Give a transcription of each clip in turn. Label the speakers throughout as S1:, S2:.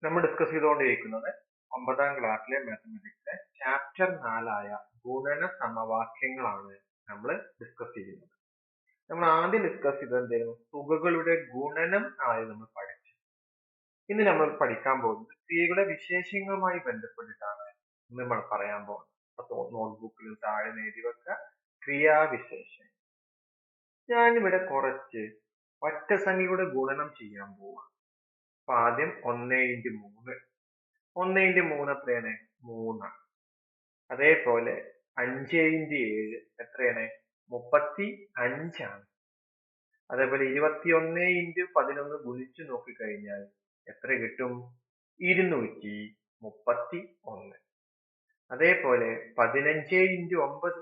S1: നമ്മൾ ഡിസ്കസ് ചെയ്തുകൊണ്ടിരിക്കുന്നത് 9ാം ക്ലാസ്സിലെ മാത്തമാറ്റിക്സിലെ ചാപ്റ്റർ 4ആയ ഗുണന സമവാക്യങ്ങളാണ് നമ്മൾ ഡിസ്കസ് ചെയ്യുന്നത്. നമ്മൾ ആദ്യം ഡിസ്കസ് ചെയ്തത് എന്തായിരുന്നു? തുകകളുടെ ഗുണനം ആയി നമ്മൾ പഠിച്ചു. ഇന്ന് നമ്മൾ പഠിക്കാൻ പോകുന്നത് ക്രിയകളുടെ വിശേഷങ്ങളുമായി ബന്ധപ്പെട്ടിട്ടാണ് ഇന്ന് നമ്മൾ പറയാൻ പോകുന്നത്. അപ്പൊ നോട്ട്ബുക്കിൽ താഴെ എഴുതി വെക്കുക ക്രിയാവിശേഷം. ഞാനിവിടെ കുറച്ച് ഒറ്റസംഖ്യയുടെ ഗുണനം ചെയ്യാൻ പോവാണ്. അപ്പൊ ആദ്യം 1 × 3. 1 × 3 എത്രയാണ്? 3. അതേപോലെ 5 × 7 എത്രയാണ്? 35 ആണ്. അതേപോലെ 21 × 11 ഗുണിച്ചു നോക്കിക്കഴിഞ്ഞാൽ എത്ര കിട്ടും? 231. അതേപോലെ 15 × 9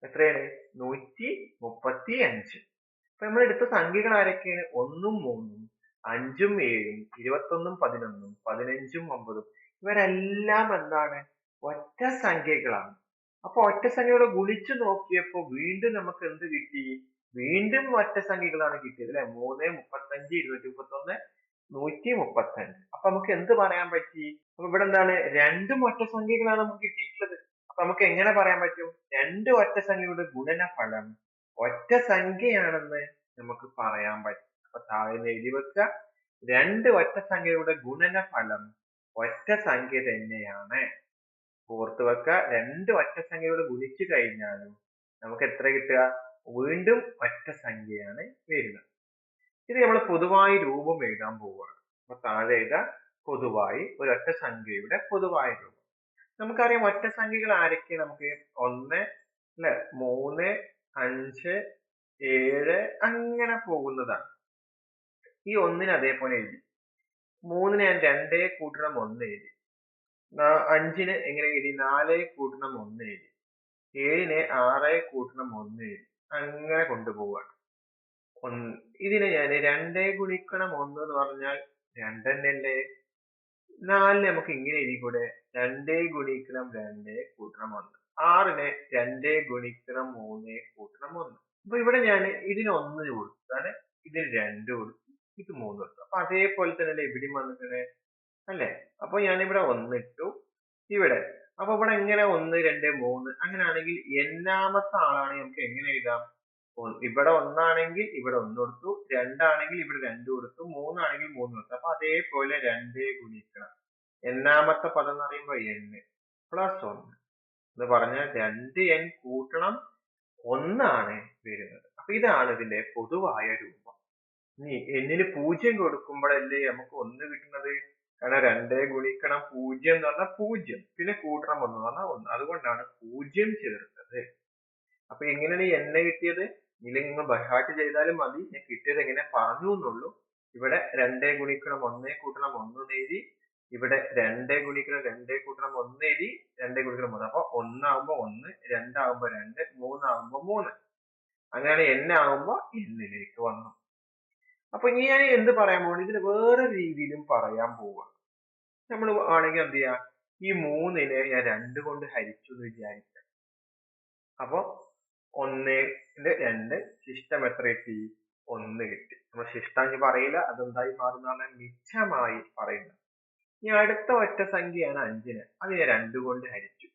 S1: എത്രയാണ്? 135. അപ്പൊ നമ്മൾ എടുത്ത സംഖ്യകൾ ആരൊക്കെയാണ്? 1ഉം 3ഉം 5ഉം 7ഉം 21ഉം 11ഉം 15ഉം 9ഉം ഇവരെല്ലാം എന്താണ്? ഒറ്റ സംഖ്യകളാണ്. അപ്പൊ ഒറ്റ സംഖ്യയോടെ ഗുണിച്ചു നോക്കിയപ്പോ വീണ്ടും നമുക്ക് എന്ത് കിട്ടി? വീണ്ടും ഒറ്റ സംഖ്യകളാണ് കിട്ടിയത് അല്ലെ? 3, 35, 231, 135. അപ്പൊ നമുക്ക് എന്ത് പറയാൻ പറ്റി? അപ്പൊ ഇവിടെ എന്താണ്? രണ്ടും ഒറ്റ സംഖ്യകളാണ് നമുക്ക് കിട്ടിയിട്ടുള്ളത്. അപ്പൊ നമുക്ക് എങ്ങനെ പറയാൻ പറ്റും? രണ്ട് ഒറ്റ സംഖ്യയുടെ ഗുണനഫലം ഒറ്റ സംഖ്യയാണെന്ന് നമുക്ക് പറയാൻ പറ്റും. അപ്പൊ താഴെ എഴുതി വെക്കുക, രണ്ട് ഒറ്റ സംഖ്യയുടെ ഗുണനഫലം ഒറ്റ സംഖ്യ തന്നെയാണ്. ഓർത്ത് വെക്കുക, രണ്ട് ഒറ്റ സംഖ്യയോട് ഗുണിച്ചു കഴിഞ്ഞാലും നമുക്ക് എത്ര കിട്ടുക? വീണ്ടും ഒറ്റ സംഖ്യയാണ് വരുന്നത്. ഇത് നമ്മൾ പൊതുവായി രൂപം എഴുതാൻ പോവുകയാണ്. അപ്പൊ താഴെ എഴുതാം പൊതുവായി ഒരൊറ്റ സംഖ്യയുടെ പൊതുവായ രൂപം. നമുക്കറിയാം ഒറ്റ സംഖ്യകൾ ആരൊക്കെ? നമുക്ക് 1 അല്ലെ, 3, 5, 7 അങ്ങനെ പോകുന്നതാണ്. ഈ 1ന് അതേപോലെ എഴുതി, 3ന് ഞാൻ 2 കൂട്ടണം 1 എഴുതി, 5ന് എങ്ങനെ എഴുതി? 4 കൂട്ടണം 1 എഴുതി, 7ന് 6 കൂട്ടണം 1 എഴുതി, അങ്ങനെ കൊണ്ടുപോവാണ്. ഇതിനെ ഞാൻ 2 ഗുണിക്കണം 1 എന്ന് പറഞ്ഞാൽ 2 തന്നെയല്ലേ? 4ന് നമുക്ക് ഇങ്ങനെ എഴുതിക്കൂടെ? 2 ഗുണിക്കണം 2 കൂട്ടണം 1. 6ന് 2 ഗുണിക്കണം 3 കൂട്ടണം 1. അപ്പൊ ഇവിടെ ഞാൻ ഇതിന് 1 കൊടുത്താണ്, ഇതിന് 2 കൊടുത്തു, ഇത് 3 കൊടുത്തു. അപ്പൊ അതേപോലെ തന്നെ ഇവിടെയും വന്നിട്ടുണ്ട് അല്ലെ? അപ്പൊ ഞാനിവിടെ 1 ഇട്ടു ഇവിടെ. അപ്പൊ ഇവിടെ എങ്ങനെ 1, 2, 3 അങ്ങനെയാണെങ്കിൽ എന്നാമത്തെ ആളാണ് നമുക്ക് എങ്ങനെ എഴുതാം? ഇവിടെ 1 ആണെങ്കിൽ ഇവിടെ 1 കൊടുത്തു, 2 ആണെങ്കിൽ ഇവിടെ 2 കൊടുത്തു, 3 ആണെങ്കിൽ 3 കൊടുത്തു. അപ്പൊ അതേപോലെ 2 ഗുണിക്കണം എന്നാമത്തെ പദം എന്ന് പറയുമ്പോ n പ്ലസ് 1 എന്ന് പറഞ്ഞാൽ 2n കൂട്ടണം 1 ആണ് വരുന്നത്. അപ്പൊ ഇതാണ് ഇതിന്റെ പൊതുവായ രൂപം. ഇനി എന്നിന് 0 കൊടുക്കുമ്പോഴല്ലേ നമുക്ക് 1 കിട്ടുന്നത്? കാരണം 2 ഗുണിക്കണം 0 എന്ന് പറഞ്ഞാൽ 0, പിന്നെ കൂട്ടണം 1 എന്ന് പറഞ്ഞാൽ 1. അതുകൊണ്ടാണ് 0 ചേർത്തത്. അപ്പൊ എങ്ങനെയാണ് ഈ എണ്ണ കിട്ടിയത്? ഇല്ലെങ്കിൽ നിങ്ങൾ ബൈഹാർട്ട് ചെയ്താലും മതി. ഞാൻ കിട്ടിയത് എങ്ങനെ പറഞ്ഞു എന്നുള്ളൂ. ഇവിടെ 2 ഗുണിക്കണം 1 കൂട്ടണം 1 എഴുതി, ഇവിടെ 2 ഗുണിക്കണം 2 കൂട്ടണം 1 എഴുതി, 2 ഗുണിക്കണം 3. അപ്പൊ 1 ആകുമ്പോ 1, 2 ആകുമ്പോ 2, 3 ആകുമ്പോ 3. അങ്ങനെയാണ് n ആകുമ്പോ n-ലേക്ക് വന്നു. അപ്പൊ ഇനി ഞാൻ എന്ത് പറയാൻ പോകുന്നു? ഇതിന് വേറെ രീതിയിലും പറയാൻ പോവുക. നമ്മൾ ആണെങ്കിൽ എന്ത് ചെയ്യാം? ഈ 3നെ ഞാൻ 2 കൊണ്ട് ഹരിച്ചു എന്ന് വിചാരിക്കാം. അപ്പൊ 1/2 ശിഷ്ടം എത്ര കിട്ടി? 1 കിട്ടി. നമ്മൾ ശിഷ്ടം പറയില്ല, അതെന്തായി മാറുന്നതാണ്? മിച്ചമായി പറയുന്നത്. ഇനി അടുത്ത ഒറ്റ സംഖ്യയാണ് 5ന്, അത് ഞാൻ 2 കൊണ്ട് ഹരിച്ചു.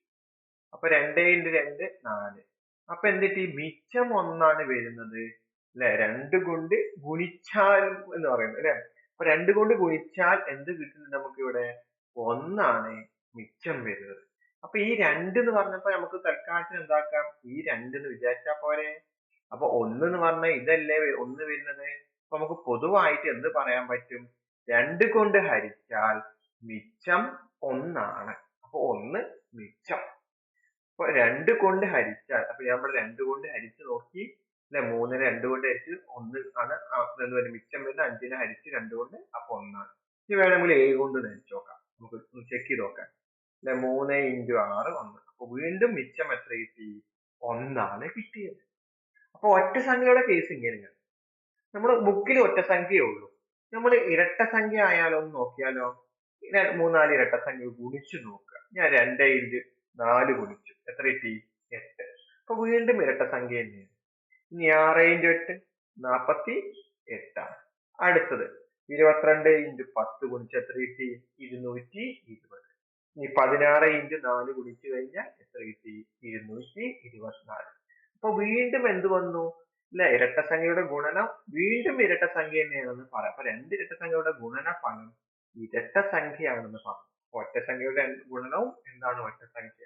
S1: അപ്പൊ 2 × 2 4. അപ്പൊ എന്തിട്ട്? മിച്ചം 1 വരുന്നത് അല്ലെ? 2 കൊണ്ട് ഗുണിച്ചാൽ എന്ന് പറയുന്നത് അല്ലെ? അപ്പൊ 2 കൊണ്ട് ഗുണിച്ചാൽ എന്ത് കിട്ടുന്നുണ്ട് നമുക്ക് ഇവിടെ? 1 മിച്ചം വരുന്നത്. അപ്പൊ ഈ 2 എന്ന് പറഞ്ഞപ്പോ നമുക്ക് തൽക്കാലത്തിന് എന്താക്കാം? ഈ 2 എന്ന് വിചാരിച്ചാ പോരെ? അപ്പൊ 1 എന്ന് പറഞ്ഞാൽ ഇതല്ലേ 1 വരുന്നത്? അപ്പൊ നമുക്ക് പൊതുവായിട്ട് എന്ത് പറയാൻ പറ്റും? 2 കൊണ്ട് ഹരിച്ചാൽ മിച്ചം 1. അപ്പൊ 1 മിച്ചം. അപ്പൊ 2 കൊണ്ട് ഹരിച്ചാൽ, അപ്പൊ ഞാൻ ഇവിടെ 2 കൊണ്ട് ഹരിച്ചു നോക്കി അല്ലെ? 3നെ 2 കൊണ്ട് ഹരിച്ച് 1 ആണ് മിച്ചം വരുന്നത്. 5നെ ഹരിച്ച് 2 കൊണ്ട്, അപ്പൊ 1. ഇനി വേണമെങ്കിൽ 7 കൊണ്ട് ഹരിച്ചു നോക്കാം, നമുക്ക് ചെക്ക് ചെയ്ത് നോക്കാം അല്ലെ? 3 × 6 1. അപ്പൊ വീണ്ടും മിച്ചം എത്ര കിട്ടി? 1 കിട്ടിയത്. അപ്പൊ ഒറ്റ സംഖ്യയുടെ കേസ് ഇങ്ങനെയാണ്. നമ്മുടെ ബുക്കിൽ ഒറ്റ സംഖ്യയേ ഉള്ളൂ. നമ്മൾ ഇരട്ട സംഖ്യ ആയാലോ ഒന്ന് നോക്കിയാലോ? 3-4 ഇരട്ട സംഖ്യ ഗുണിച്ചു നോക്കുക. ഞാൻ 2 × 4 ഗുണിച്ചു, എത്ര കിട്ടി? 8. അപ്പൊ വീണ്ടും ഇരട്ട സംഖ്യ തന്നെയാണ്. ഇനി 6 × 8 48 ആണ്. അടുത്തത് 22 ഇൻറ്റു 10 ഗുണിച്ച് എത്ര കിട്ടി? 220. ഇനി 16 ഇൻറ്റു 4 ഗുണിച്ചു കഴിഞ്ഞാൽ എത്ര കിട്ടി? 224. അപ്പൊ വീണ്ടും എന്ത് വന്നു? അല്ലെ, ഇരട്ടസംഖ്യയുടെ ഗുണനം വീണ്ടും ഇരട്ടസംഖ്യ തന്നെയാണെന്ന് പറയാം. അപ്പൊ രണ്ട് ഇരട്ടസംഖ്യയുടെ ഗുണനഫലം ഇരട്ടസംഖ്യയാണെന്ന് പറഞ്ഞു. ഒറ്റസംഖ്യയുടെ ഗുണനവും എന്താണ്? ഒറ്റസംഖ്യ.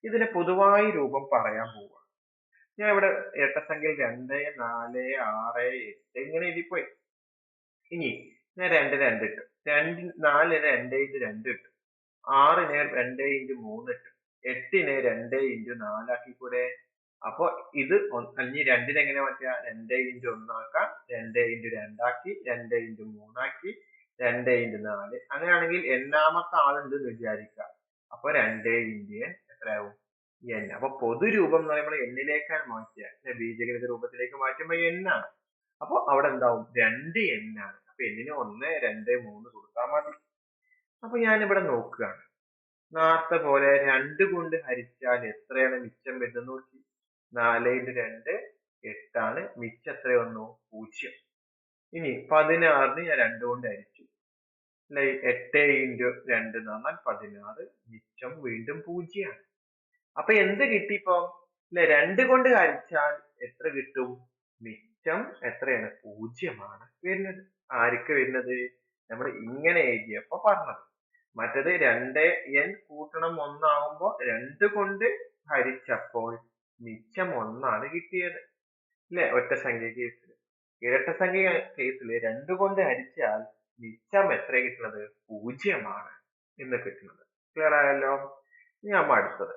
S1: ഇതിന് പൊതുവായി രൂപം പറയാൻ പോവുക. ഞാൻ ഇവിടെ ഇരട്ടസംഖ്യയിൽ 2, 4, 6, 8 ഇങ്ങനെ എഴുതിപ്പോയി. ഇനി ഞാൻ 2 ഇട്ടു. 4 2 ഇൻറ്റു 2 ഇട്ടു. 6 2 ഇൻറ്റു 3 ഇട്ടു. 8 2 ഇൻറ്റു 4 ആക്കിക്കൂടെ? അപ്പൊ ഇത് അല്ലെങ്കിൽ 2 എങ്ങനെ മാറ്റുക? 2 ഇൻറ്റു 1 ആക്കാം, 2 ഇൻറ്റു 2 ആക്കി, 2 ഇൻറ്റു 3 ആക്കി, 2 ഇൻറ്റു 4. അങ്ങനെയാണെങ്കിൽ എന്നാമത്തെ ആളുണ്ട് എന്ന് വിചാരിക്കുക. അപ്പൊ 2 ഇൻറ്റു n എത്രയാവും? n. അപ്പൊ പൊതുരൂപം എന്ന് പറയുമ്പോൾ എന്നിലേക്കാണ് മാറ്റുക. ബീജഗണിത രൂപത്തിലേക്ക് മാറ്റുമ്പോൾ n ആണ്. അപ്പൊ അവിടെ എന്താവും? 2n ആണ്. അപ്പൊ എന്നിന് 1, 2, 3 കൊടുത്താൽ മതി. അപ്പൊ ഞാനിവിടെ നോക്കുകയാണ്. നേരത്തെ പോലെ 2 കൊണ്ട് ഹരിച്ചാൽ എത്രയാണ് മിച്ചം വരുന്നത് നോക്കി. 4 ഇൻറ്റു 2 8 ആണ്. മിച്ചം എത്ര വന്നു? 0. ഇനി 16 ഞാൻ 2 കൊണ്ട് ഹരിച്ചു. 8 ഇൻറ്റു 2 എന്ന് പറഞ്ഞാൽ 16. മിച്ചം വീണ്ടും 0 ആണ്. അപ്പൊ എന്ത് കിട്ടി ഇപ്പൊ? 2 കൊണ്ട് ഹരിച്ചാൽ എത്ര കിട്ടും? മിച്ചം എത്രയാണ്? 0 ആണ് വരുന്നത്. ആർക്ക് വരുന്നത്? നമ്മൾ ഇങ്ങനെ എഴുതിയപ്പോ പറഞ്ഞത്. മറ്റത് 2n കൂട്ടണം 1 ആവുമ്പോ 2 കൊണ്ട് ഹരിച്ചപ്പോൾ മിച്ചം 1 ആണ് കിട്ടിയത്. അല്ലെ, ഒറ്റസംഖ്യ കേസിൽ. ഇരട്ടസംഖ്യ കേസിൽ 2 കൊണ്ട് ഹരിച്ചാൽ മിച്ചം എത്ര കിട്ടുന്നത്? 0 ആണ് എന്ന് കിട്ടുന്നത്. ക്ലിയർ ആയല്ലോ? ഇനി നമ്മ അടുത്തത്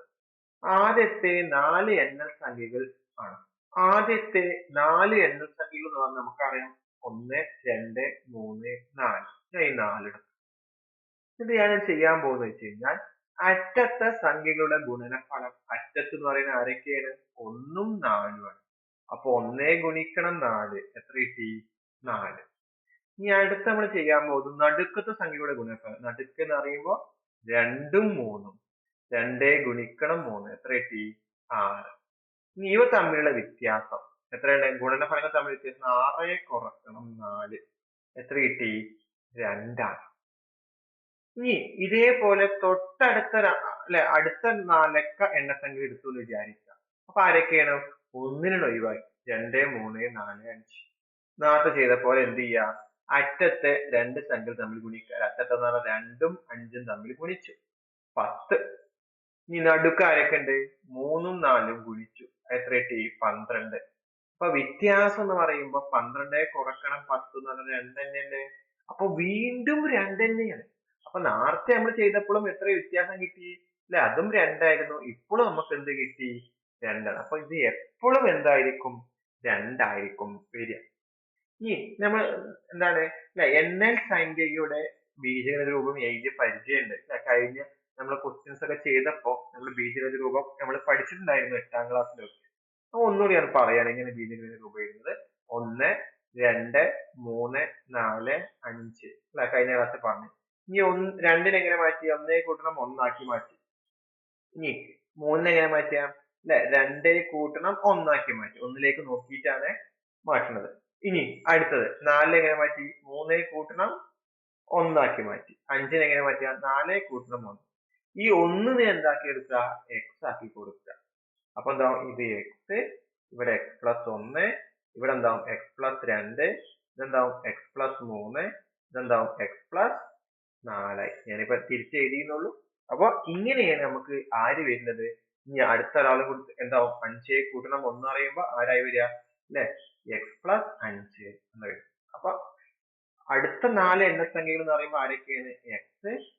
S1: ആദ്യത്തെ 4 എണ്ണൽ സംഖ്യകൾ ആണ്. ആദ്യത്തെ 4 എണ്ണൽ സംഖ്യകൾ എന്ന് പറഞ്ഞാൽ നമുക്കറിയാം 1, 2, 3, 4. ഞാൻ ഈ 4 എടുത്തു. ഇത് ഞാൻ ചെയ്യാൻ പോകുന്നത് വെച്ച് കഴിഞ്ഞാൽ അറ്റത്തെ സംഖ്യകളുടെ ഗുണനഫലം. അറ്റത്ത് എന്ന് പറയുന്നത് ആരൊക്കെയാണ്? 1ഉം 4ഉം ആണ്. അപ്പൊ 1 ഗുണിക്കണം 4 എത്ര കിട്ടി? 4. ഇനി അടുത്ത് നമ്മൾ ചെയ്യാൻ പോകുന്നത് നടുക്കത്തെ സംഖ്യയുടെ ഗുണനഫലം. നടുക്ക് എന്ന് പറയുമ്പോൾ 2ഉം 3ഉം. 2 ഗുണിക്കണം 3 എത്ര കിട്ടി? 6. ഇനി ഇവ തമ്മിലുള്ള വ്യത്യാസം എത്രയാണ്? ഗുണനഫലങ്ങൾ തമ്മിൽ വ്യത്യാസം 6 കുറക്കണം 4 എത്ര കിട്ടി? 2 ആണ്. ഇനി ഇതേപോലെ തൊട്ടടുത്ത അടുത്ത 4 എണ്ണസംഖ്യ എടുത്തു എന്ന് വിചാരിക്കുക. അപ്പൊ ആരൊക്കെയാണ്? 1 ഒഴിവായി. 2, 3, 4, 5. നേരത്തെ ചെയ്ത പോലെ എന്ത് ചെയ്യുക? അറ്റത്തെ 2 സംഖ്യകൾ തമ്മിൽ ഗുണിക്കുക. അറ്റത്തെ എന്ന് പറഞ്ഞാൽ 2ഉം 5ഉം തമ്മിൽ ഗുണിച്ചു 10. ഇനി നടുക്ക് ആരൊക്കെ ഉണ്ട്? 3ഉം 4ഉം ഗുണിച്ചു എത്ര കിട്ടി? 12. അപ്പൊ വ്യത്യാസം എന്ന് പറയുമ്പോ 12 കുറക്കണം 10 എന്ന് പറഞ്ഞാൽ 2 തന്നെയല്ലേ? അപ്പൊ വീണ്ടും 2 തന്നെയാണ്. അപ്പൊ നേരത്തെ നമ്മൾ ചെയ്തപ്പോഴും എത്ര വ്യത്യാസം കിട്ടി? അല്ലെ, അതും 2 ആയിരുന്നു. ഇപ്പോഴും നമുക്ക് എന്ത് കിട്ടി? 2 ആണ്. അപ്പൊ ഇത് എപ്പോഴും എന്തായിരിക്കും? 2 ആയിരിക്കും വരിക. ഇനി നമ്മൾ എന്താണ് എണ്ണൽ സംഖ്യയുടെ ബീജഗണിത രൂപം എഴുതിയ പരിചയമുണ്ട്. കഴിഞ്ഞ നമ്മൾ ക്വസ്റ്റ്യൻസ് ഒക്കെ ചെയ്തപ്പോ നമ്മൾ ബീജഗണിത രൂപം നമ്മൾ പഠിച്ചിട്ടുണ്ടായിരുന്നു 8ാം ക്ലാസ്സിലൊക്കെ. അപ്പൊ ഒന്നുകൂടി ഞാൻ പറയാണ് എങ്ങനെ ബീജഗണിത രൂപം എഴുതുന്നത്. 1, 2, 3, 4, 5 അല്ല, കഴിഞ്ഞ ക്ലാസ്സിൽ പറഞ്ഞു. ഇനി 2 എങ്ങനെ മാറ്റി? 1 കൂട്ടണം 1 ആക്കി മാറ്റി. ഇനി 3 എങ്ങനെ മാറ്റിയാം? അല്ലെ, 2 കൂട്ടണം 1 ആക്കി മാറ്റി. 1ലേക്ക് നോക്കിയിട്ടാണ് മാറ്റുന്നത്. ഇനി അടുത്തത് 4 എങ്ങനെ മാറ്റി? 3 കൂട്ടണം 1 ആക്കി മാറ്റി. 5 എങ്ങനെ മാറ്റിയ? 4 കൂട്ടണം 1. ഈ 1 എന്താക്കി എടുക്കുക? x ആക്കി കൊടുക്കുക. അപ്പൊ എന്താവും? ഇത് x, ഇവിടെ x plus 1, ഇവിടെ എന്താവും? x plus 2, ഇതെന്താവും? x plus 3, ഇതെന്താവും? x plus 4. ഞാനിപ്പോ തിരിച്ചെഴുതിയെന്നുള്ളൂ. അപ്പൊ ഇങ്ങനെയാണ് നമുക്ക് ആര് വരുന്നത്? ഇനി അടുത്ത ഒരാൾ കൊടുത്ത് എന്താവും? 5 കൂട്ടണം 1 പറയുമ്പോ ആരായി വരിക? അല്ലെ, x plus 5 എന്ന് വരും. അപ്പൊ അടുത്ത 4 എണ്ണസംഖ്യകൾ എന്ന് പറയുമ്പോൾ ആരൊക്കെയാണ്? x,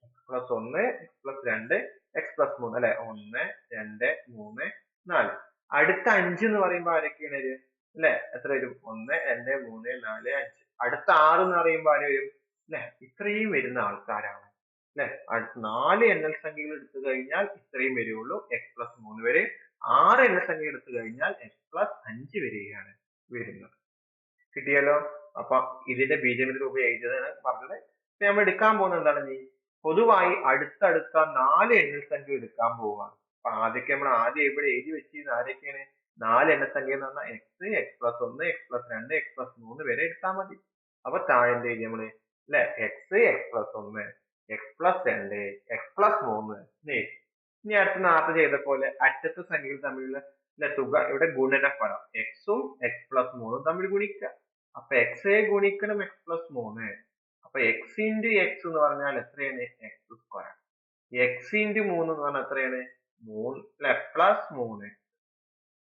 S1: x plus 1, x plus 2, x plus 3 അല്ലെ. 1, 2, 3, 4. അടുത്ത 5 എന്ന് പറയുമ്പോൾ ആരൊക്കെയാണ് വരിക? അല്ലെ, എത്ര വരും? 1, 2, 3, 4, 5. അടുത്ത 6 എന്ന് പറയുമ്പോൾ ആര് വരും? അല്ലെ, ഇത്രയും വരുന്ന ആൾക്കാരാണ്. അല്ലെ, അടുത്ത 4 എണ്ണൽ സംഖ്യകൾ എടുത്തു കഴിഞ്ഞാൽ ഇത്രയും വരികയുള്ളൂ, x plus 3 വരെ. 6 എണ്ണസംഖ്യ എടുത്തു കഴിഞ്ഞാൽ x plus 5 വരികയാണ് വരുന്നത്. കിട്ടിയല്ലോ? അപ്പൊ ഇതിന്റെ ബീജഗണിത രൂപം എഴുതിയതാണ് പറഞ്ഞത്. നമ്മൾ എടുക്കാൻ പോകുന്നത് എന്താണ്? പൊതുവായി അടുത്തടുത്ത 4 എണ്ണൽ സംഖ്യ എടുക്കാൻ പോവുകയാണ്. അപ്പൊ ആദ്യം ഇവിടെ എഴുതി വെച്ചിരുന്ന ആരൊക്കെയാണ്? 4 എണ്ണസംഖ്യ എന്ന് പറഞ്ഞാൽ x, x plus 1, x plus 2, x plus 3 വരെ എടുത്താൽ മതി. അപ്പൊ താഴെ എന്ത് ചെയ്യും നമ്മള് അല്ലെ X plus 1 X plus 2 X plus 3 ഇനി അടുത്ത നേരത്തെ ചെയ്ത പോലെ അറ്റത്തെ സംഖ്യകൾ തമ്മിലുള്ള തുക ഇവിടെ ഗുണനഫലം എക്സും എക്സ് പ്ലസ് 3 തമ്മിൽ ഗുണിക്കുക. അപ്പൊ എക്സ് ഗുണിക്കണം എക്സ് പ്ലസ് 3. അപ്പൊ എക്സ് ഇൻറ്റു എക്സ് എന്ന് പറഞ്ഞാൽ എത്രയാണ് എക്സ് സ്ക്വയർ. എക്സ് ഇൻറ്റു 3 എന്ന് പറഞ്ഞാൽ എത്രയാണ് 3 പ്ലസ് 3.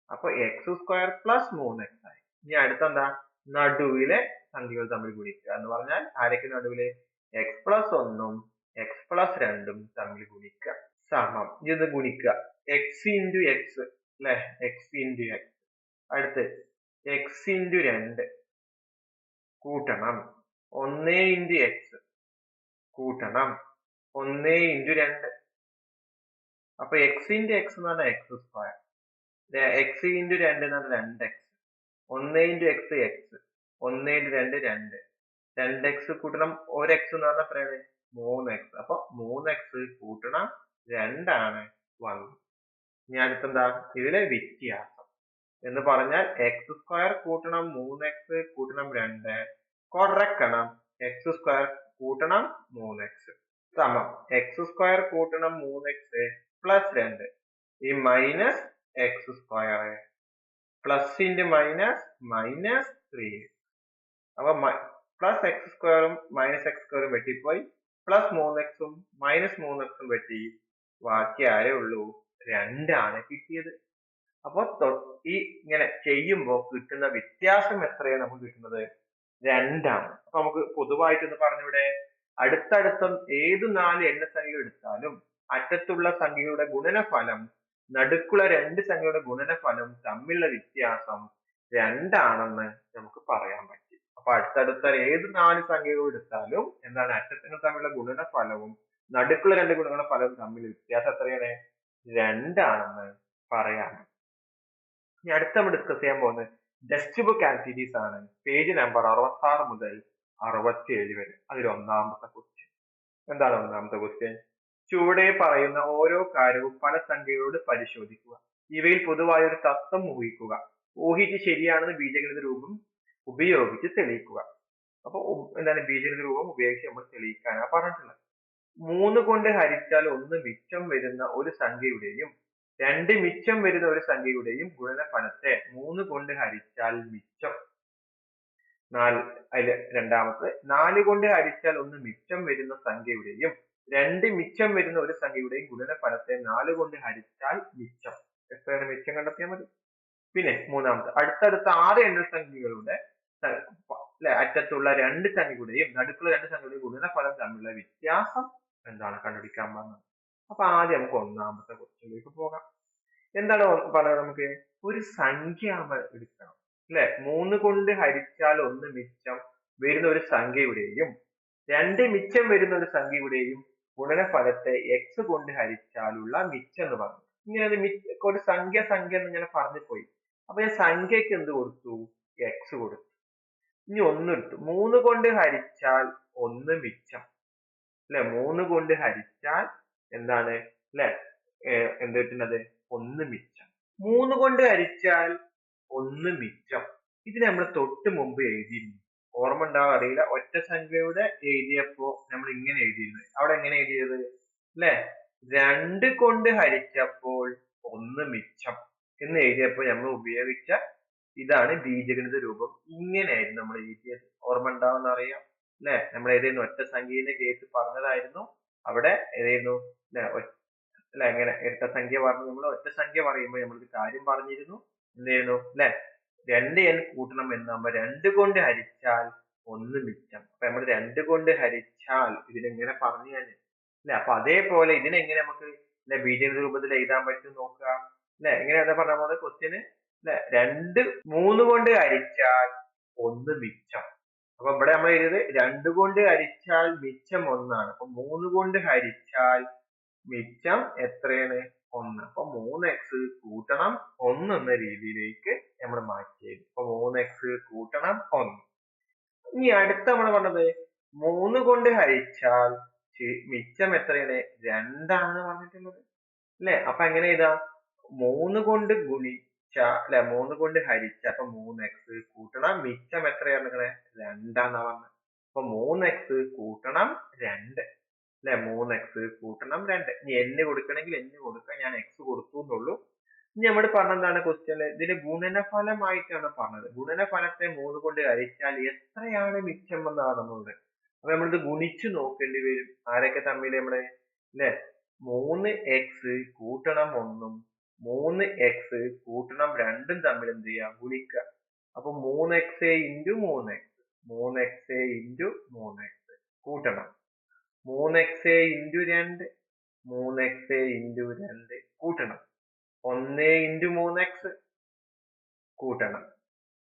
S1: അപ്പൊ എക്സ് സ്ക്വയർ പ്ലസ് 3x ആയി. ഇനി അടുത്തെന്താ നടുവിലെ സംഖ്യകൾ തമ്മിൽ ഗുണിക്കുക എന്ന് പറഞ്ഞാൽ ആരൊക്കെ നടുവില് എക്സ് പ്ലസ് 1ഉം എക്സ് പ്ലസ് 2ഉം തമ്മിൽ ഗുണിക്കുക സമം ഇത് ഗുണിക്കുക എക്സ് ഇൻറ്റു എക്സ് അല്ലെ എക്സ് ഇൻറ്റു എക്സ്. അടുത്ത് എക്സ് ഇൻറ്റു 2 കൂട്ടണം 1 ഇൻറ്റു എക്സ് കൂട്ടണം 1 ഇൻറ്റു 2. അപ്പൊ എക്സ് ഇൻറ്റു എക്സ് എന്ന് പറഞ്ഞാൽ എക്സ് സ്ക്വയർ. എക്സ് ഇൻറ്റു 2 എന്ന് പറഞ്ഞാൽ 2x. 1 into x X 1 into 2 2. 2x കൂട്ടണം 1x എന്ന് പറഞ്ഞാൽ എത്രയാണ് 3x. അപ്പൊ 3x കൂട്ടണം 2 ആണ് വന്നത്. ഇനി അടുത്തെന്താ ഇതിലെ വ്യത്യാസം എന്ന് പറഞ്ഞാൽ എക്സ് സ്ക്വയർ കൂട്ടണം 3x കൂട്ടണം 2 കുറക്കണം എക്സ് സ്ക്വയർ കൂട്ടണം 3x സമം എക്സ് സ്ക്വയർ കൂട്ടണം 3x പ്ലസ് 2 ഈ minus x square plus into minus minus 3x. അപ്പൊ പ്ലസ് എക്സ് സ്ക്വയറും മൈനസ് എക്സ് സ്ക്വയറും വെട്ടിപ്പോയി പ്ലസ് 3xഉം മൈനസ് 3xഉം വെട്ടി ബാക്കി ആരേ ഉള്ളൂ 2 ആണ് കിട്ടിയത്. അപ്പൊ ഈ ഇങ്ങനെ ചെയ്യുമ്പോൾ കിട്ടുന്ന വ്യത്യാസം എത്രയാണ് നമുക്ക് കിട്ടുന്നത് 2 ആണ്. അപ്പൊ നമുക്ക് പൊതുവായിട്ട് ഒന്ന് പറഞ്ഞിവിടെ അടുത്തടുത്ത ഏത് 4 എണ്ണസംഖ്യകൾ എടുത്താലും അറ്റത്തുള്ള സംഖ്യകളുടെ ഗുണനഫലം നടുക്കുള്ള 2 സംഖ്യയുടെ ഗുണനഫലം തമ്മിലുള്ള വ്യത്യാസം 2 ആണെന്ന് നമുക്ക് പറയാൻ പറ്റും. അപ്പൊ അടുത്തടുത്ത ഏത് 4 സംഖ്യകൾ എടുത്താലും എന്താണ് അറ്റത്തുകൾ തമ്മിലുള്ള ഗുണനഫലവും നടുക്കുള്ള 2 ഗുണനഫലവും തമ്മിൽ വ്യത്യാസം എത്രയാണ് 2 ആണെന്ന് പറയാം. ഇനി അടുത്ത നമ്മൾ ഡിസ്കസ് ചെയ്യാൻ പോകുന്നത് ടെക്സ്റ്റ് ബുക്ക് ആക്ടിവിറ്റീസ് ആണ്. പേജ് നമ്പർ 66 മുതൽ 67 വരെ. അതിൽ ഒന്നാമത്തെ ക്വസ്റ്റ്യൻ എന്താണ് ഒന്നാമത്തെ ക്വസ്റ്റ്യൻ ചുവടെ പറയുന്ന ഓരോ കാര്യവും പല സംഖ്യകളോട് പരിശോധിക്കുക. ഇവയിൽ പൊതുവായ ഒരു തത്വം ഊഹിക്കുക. ഊഹിച്ച് ശരിയാണെന്ന് ബീജഗണിത രൂപം ഉപയോഗിച്ച് തെളിയിക്കുക. അപ്പൊ എന്താണ് ബീജഗണിത രൂപം ഉപയോഗിച്ച് നമ്മൾ തെളിയിക്കാനാണ് പറഞ്ഞിട്ടുള്ളത്. 3 കൊണ്ട് ഹരിച്ചാൽ 1 മിച്ചം വരുന്ന ഒരു സംഖ്യയുടെയും 2 മിച്ചം വരുന്ന ഒരു സംഖ്യയുടെയും ഗുണനഫലത്തെ 3 കൊണ്ട് ഹരിച്ചാൽ മിച്ചം അതില് രണ്ടാമത്തെ 4 കൊണ്ട് ഹരിച്ചാൽ 1 മിച്ചം വരുന്ന സംഖ്യയുടെയും 2 മിച്ചം വരുന്ന ഒരു സംഖ്യയുടെയും ഗുണനഫലത്തെ 4 കൊണ്ട് ഹരിച്ചാൽ മിച്ചം. എത്രയാണ് മിച്ചം കണ്ടെത്തിയാൽ മതി. പിന്നെ മൂന്നാമത്തെ അടുത്തടുത്ത 6 എണ്ണസംഖ്യകളുടെ അറ്റത്തുള്ള 2 സംഖ്യകളുടെയും നടുക്കുള്ള 2 സംഖ്യകളുടെയും ഗുണനഫലം തമ്മിലുള്ള വ്യത്യാസം എന്താണ് കണ്ടുപിടിക്കാൻ പറഞ്ഞത്. അപ്പൊ ആദ്യം നമുക്ക് ഒന്നാമത്തെ ക്വസ്റ്റ്യനിലേക്ക് പോകാം. എന്താണ് പറയുന്നത് നമുക്ക് ഒരു സംഖ്യ എടുക്കണം അല്ലെ 3 കൊണ്ട് ഹരിച്ചാൽ 1 മിച്ചം വരുന്ന ഒരു സംഖ്യയുടെയും 2 മിച്ചം വരുന്ന ഒരു സംഖ്യയുടെയും ഗുണനഫലത്തെ x കൊണ്ട് ഹരിച്ചാലുള്ള മിച്ചം എന്ന് പറഞ്ഞു. ഇങ്ങനെ ഒരു സംഖ്യ എന്നിങ്ങനെ പറഞ്ഞു പോയി. അപ്പൊ ഞാൻ സംഖ്യക്ക് എന്ത് കൊടുത്തു x കൊടുത്തു. ഇനി 1 എടുത്തു 3 കൊണ്ട് ഹരിച്ചാൽ 1 മിച്ചം അല്ലെ 3 കൊണ്ട് ഹരിച്ചാൽ എന്താണ് അല്ലെ എന്ത് കിട്ടുന്നത് 1 മിച്ചം. 3 കൊണ്ട് ഹരിച്ചാൽ 1 മിച്ചം ഇത് നമ്മൾ തൊട്ട് മുമ്പ് എഴുതിയിരുന്നു. ഓർമ്മ ഉണ്ടാവാൻ അറിയില്ല. ഒറ്റ സംഖ്യയുടെ എഴുതിയപ്പോ നമ്മൾ ഇങ്ങനെ എഴുതിയിരുന്നത്. അവിടെ എങ്ങനെ എഴുതിയത് അല്ലെ 2 കൊണ്ട് ഹരിച്ചപ്പോൾ 1 മിച്ചം എന്ന് എഴുതിയപ്പോൾ നമ്മൾ ഉപയോഗിച്ച ഇതാണ് ബീജഗണിത രൂപം. ഇങ്ങനെയായിരുന്നു നമ്മൾ എഴുതിയത്. ഓർമ്മ ഉണ്ടാവുന്ന അറിയാം അല്ലെ. നമ്മൾ ഏതായിരുന്നു ഒറ്റ സംഖ്യയുടെ കേസ് പറഞ്ഞതായിരുന്നു. അവിടെ ഏതായിരുന്നു അല്ലെ എങ്ങനെ ഇരട്ട സംഖ്യ പറഞ്ഞു. നമ്മൾ ഒറ്റ സംഖ്യ പറയുമ്പോൾ നമ്മളൊരു കാര്യം പറഞ്ഞിരുന്നു. എന്തായിരുന്നു അല്ലെ 2n കൂട്ടണം എന്നാകുമ്പോ 2 കൊണ്ട് ഹരിച്ചാൽ 1 മിച്ചം. അപ്പൊ നമ്മൾ 2 കൊണ്ട് ഹരിച്ചാൽ ഇതിനെങ്ങനെ പറഞ്ഞു തന്നെ അല്ലെ. അപ്പൊ അതേപോലെ ഇതിനെങ്ങനെ നമുക്ക് ബീജഗണിത രൂപത്തിൽ എഴുതാൻ പറ്റും നോക്കുക അല്ലെ. എങ്ങനെയാ പറഞ്ഞ പോലെ ക്വസ്റ്റ്യന് അല്ലെ 3 കൊണ്ട് ഹരിച്ചാൽ 1 മിച്ചം. അപ്പൊ ഇവിടെ നമ്മൾ എഴുതിയത് 2 കൊണ്ട് ഹരിച്ചാൽ മിച്ചം 1 ആണ്. അപ്പൊ 3 കൊണ്ട് ഹരിച്ചാൽ മിച്ചം എത്രയാണ് 1. അപ്പൊ 3x കൂട്ടണം 1 എന്ന രീതിയിലേക്ക് നമ്മൾ മാറ്റിയത്. അപ്പൊ 3x കൂട്ടണം 1. ഇനി അടുത്ത നമ്മൾ പറഞ്ഞത് 3 കൊണ്ട് ഹരിച്ചാൽ മിച്ചം എത്രയാണ് 2 ആണെന്ന് പറഞ്ഞിട്ടുള്ളത് അല്ലെ. അപ്പൊ എങ്ങനെ എഴുതാ 3 കൊണ്ട് ഗുണിച്ച അല്ലെ 3 കൊണ്ട് ഹരിച്ച അപ്പൊ 3x കൂട്ടണം മിച്ചം എത്രയാണ് 2 ആണെന്നാ പറഞ്ഞത്. അപ്പൊ 3x കൂട്ടണം 2 അല്ലെ? 3x കൂട്ടണം 2. ഇനി n കൊടുക്കണമെങ്കിൽ n കൊടുക്കാം. ഞാൻ x കൊടുത്തു എന്നുള്ളൂ. ഇനി നമ്മൾ പറഞ്ഞെന്താണ് ക്വസ്റ്റ്യനിൽ ഇതിന്റെ ഗുണനഫലമായിട്ടാണ് പറഞ്ഞത്. ഗുണനഫലത്തെ 3 കൊണ്ട് ഹരിച്ചാൽ എത്രയാണ് മിച്ചം എന്നാണ് നമ്മളുടെ. അപ്പൊ നമ്മളിത് ഗുണിച്ചു നോക്കേണ്ടി വരും. ആരൊക്കെ തമ്മിൽ നമ്മള് അല്ലെ? 3x കൂട്ടണം 1ഉം 3x കൂട്ടണം 2ഉം തമ്മിൽ എന്ത് ചെയ്യാം? ഗുണിക്കുക. അപ്പൊ 3x into 3x 3x into 3x കൂട്ടണം 3x into 2 3x into 2 കൂട്ടണം 1 into 3x കൂട്ടണം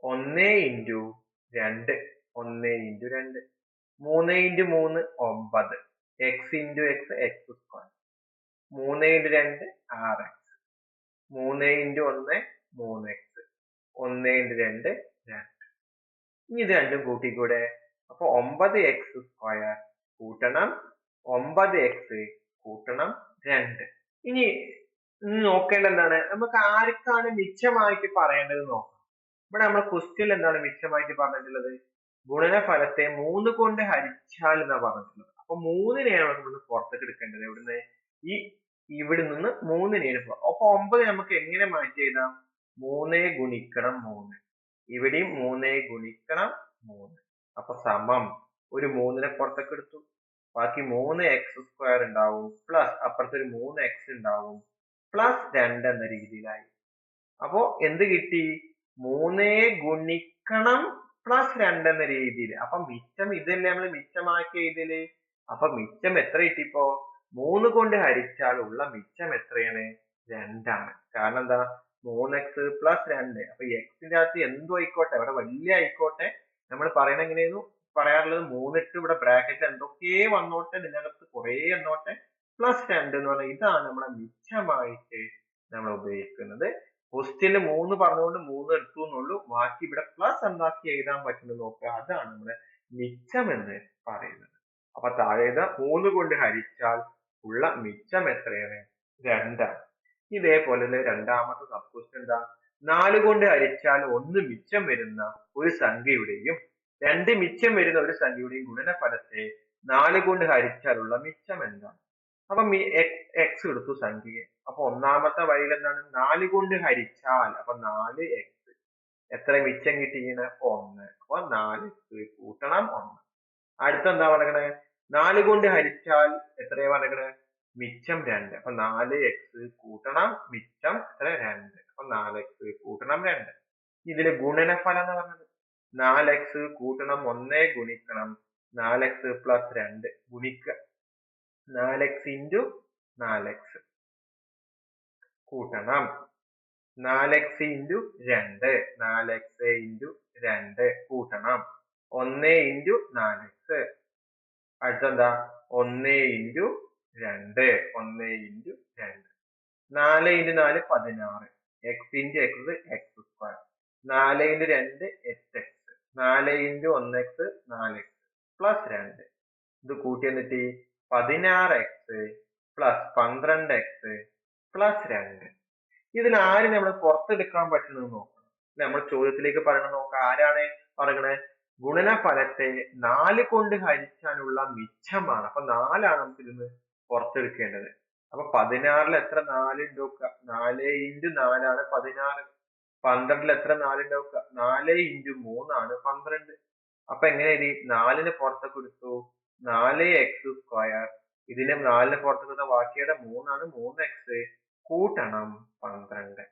S1: 1 into 2 1 into 2 3 into 3 9 x into x x square 3 into 2 6x 3 into 1 3x 1 into 2 2. ഇനി ഇത് രണ്ടും കൂട്ടിക്കൂടെ? അപ്പൊ 9x സ്ക്വയർ കൂട്ടണം 9x കൂട്ടണം 2. ഇനി നോക്കേണ്ട എന്താണ്? നമുക്ക് ആർക്കാണ് മിച്ചമായിട്ട് പറയേണ്ടത് നോക്കാം. ഇവിടെ നമ്മുടെ ക്വസ്റ്റ്യൻ എന്താണ് മിച്ചമായിട്ട് പറഞ്ഞിട്ടുള്ളത്? ഗുണനഫലത്തെ 3 കൊണ്ട് ഹരിച്ചാൽ എന്നാ പറഞ്ഞിട്ടുള്ളത്. അപ്പൊ 3നെയാണ് നമ്മൾ പുറത്തേക്ക് എടുക്കേണ്ടത്. ഇവിടുന്ന് ഇവിടെ നിന്ന് 3നെയാണ്. അപ്പൊ 9 നമുക്ക് എങ്ങനെ മാറ്റി എഴുതാം? 3 ഗുണിക്കണം 3 ഇവിടെയും 3 ഗുണിക്കണം 3. അപ്പൊ സമം ഒരു 3നെ പുറത്തേക്ക് എടുത്തു. ബാക്കി 3x സ്ക്വയർ ഉണ്ടാവും പ്ലസ് അപ്പുറത്ത് ഒരു 3x ഉണ്ടാവും പ്ലസ് 2 എന്ന രീതിയിലായി. അപ്പോ എന്ത് കിട്ടി? 3 ഗുണിക്കണം പ്ലസ് 2 എന്ന രീതിയിൽ. അപ്പൊ മിച്ചം ഇതല്ലേ നമ്മൾ മിച്ചമാക്കി ഇതില്. അപ്പൊ മിച്ചം എത്ര കിട്ടിപ്പോ? 3 കൊണ്ട് ഹരിച്ചാൽ ഉള്ള മിച്ചം എത്രയാണ്? 2 ആണ്. കാരണം എന്താ? 3x plus 2. അപ്പൊ എക്സിന്റെ അകത്ത് എന്തും ആയിക്കോട്ടെ, അവിടെ വലിയ ആയിക്കോട്ടെ, നമ്മൾ പറയണ എങ്ങനെയായിരുന്നു പറയാറുള്ളത്? 3 ഇട്ട് ഇവിടെ ബ്രാക്കറ്റ് എന്തൊക്കെ വന്നോട്ടെ, ഇതിനകത്ത് കുറെ വന്നോട്ടെ, പ്ലസ് 2 എന്ന് പറഞ്ഞാൽ ഇതാണ് നമ്മളെ മിച്ചമായിട്ട് നമ്മൾ ഉപയോഗിക്കുന്നത്. ക്വസ്റ്റ്യനിൽ 3 പറഞ്ഞുകൊണ്ട് 3 എടുത്തു എന്നുള്ളൂ. ബാക്കി ഇവിടെ പ്ലസ് എന്താക്കി എഴുതാൻ പറ്റുന്നത് നോക്കുക. അതാണ് നമ്മുടെ മിച്ചം എന്ന് പറയുന്നത്. അപ്പൊ താഴെ 3 കൊണ്ട് ഹരിച്ചാൽ ഉള്ള മിച്ചം എത്രയാണ്? 2 ആണ്. ഇതേപോലെ രണ്ടാമത്തെ സബ് ക്വസ്റ്റ്യൻ എന്താ? 4 കൊണ്ട് ഹരിച്ചാൽ 1 മിച്ചം വരുന്ന ഒരു സംഖ്യയുടെയും 2 മിച്ചം വരുന്ന ഒരു സംഖ്യയുടെയും ഗുണനഫലത്തെ 4 കൊണ്ട് ഹരിച്ചാലുള്ള മിച്ചം എന്താണ്? അപ്പൊ x എടുത്തു സംഖ്യയെ. അപ്പൊ ഒന്നാമത്തെ വഴിയിൽ എന്താണ്? 4 കൊണ്ട് ഹരിച്ചാൽ അപ്പൊ 4x എത്ര മിച്ചം കിട്ടിയാണ്? 1. അപ്പൊ 4x കൂട്ടണം 1. അടുത്ത എന്താ പറയണേ? 4 കൊണ്ട് ഹരിച്ചാൽ എത്രയാ പറയണേ? മിച്ചം 2. അപ്പൊ 4x കൂട്ടണം മിച്ചം എത്ര? 2. അപ്പൊ 4x കൂട്ടണം 2. ഇതില് ഗുണനഫലം എന്ന് പറഞ്ഞത് 4x കൂട്ടണം 1 ഗുണിക്കണം 4x പ്ലസ് 2 ഗുണിക്കുക 4x into 4x കൂട്ടണം 4x into 2 4x into 2 കൂട്ടണം 1 into 4x. അടുത്തെന്താ? 1 into 2 1 into 2 4 into 4 16 x into x x square 4 into 2 8x 4 into 1x 4x plus 2 ഇത് കൂട്ടി എന്നിട്ട് 16x plus 12x plus 2. ഇതിൽ ആര് നമ്മൾ പുറത്തെടുക്കാൻ പറ്റുന്നത് നോക്കണം. നമ്മൾ ചോദ്യത്തിലേക്ക് പറയണ നോക്കാം. ആരാണ് പറയണേ? ഗുണനഫലത്തെ 4 കൊണ്ട് ഹരിച്ചാലുള്ള മിച്ചമാണ്. അപ്പൊ 4ആണ് നമുക്ക് ഇതിന്ന് പുറത്തെടുക്കേണ്ടത്. അപ്പൊ 16ൽ എത്ര 4 ഉണ്ട് നോക്കുക? 4 into 4 ആണ് 16. 12ൽ എത്ര 4 ഉണ്ട് നോക്കുക? 4 into 3 ആണ് 12. അപ്പൊ എങ്ങനെ എഴുതി? 4നെ പുറത്തേക്ക് എടുത്തു 4x സ്ക്വയർ. ഇതിനെ 4നെ പുറത്തേക്ക് ബാക്കിയുടെ 3 ആണ് 3x കൂട്ടണം 12.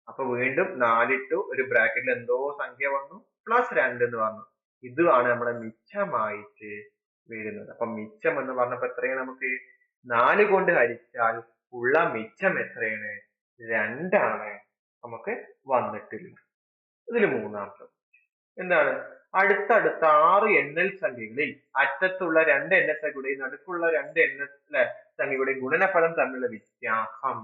S1: അപ്പൊ വീണ്ടും 4 ഇട്ടു ഒരു ബ്രാക്കറ്റിൽ എന്തോ സംഖ്യ വന്നു പ്ലസ് 2 എന്ന് പറഞ്ഞു. ഇതാണ് നമ്മുടെ മിച്ചമായിട്ട് വരുന്നത്. അപ്പൊ മിച്ചം എന്ന് പറഞ്ഞപ്പോ എത്രയാണ്? നമുക്ക് 4 കൊണ്ട് ഹരിച്ചാൽ ഉള്ള മിച്ചം എത്രയാണ്? 2 ആണ് നമുക്ക് വന്നിട്ടുള്ളത്. ഇതിൽ മൂന്നാമത്തെ എന്താണ്? അടുത്തടുത്ത 6 എണ്ണൽ സംഖ്യകളിൽ അറ്റത്തുള്ള 2 എണ്ണൽ സംഖ്യയുടെയും നടുക്കുള്ള 2 എണ്ണൽ സംഖ്യയുടെയും ഗുണനഫലം തമ്മിലുള്ള വ്യത്യാസം.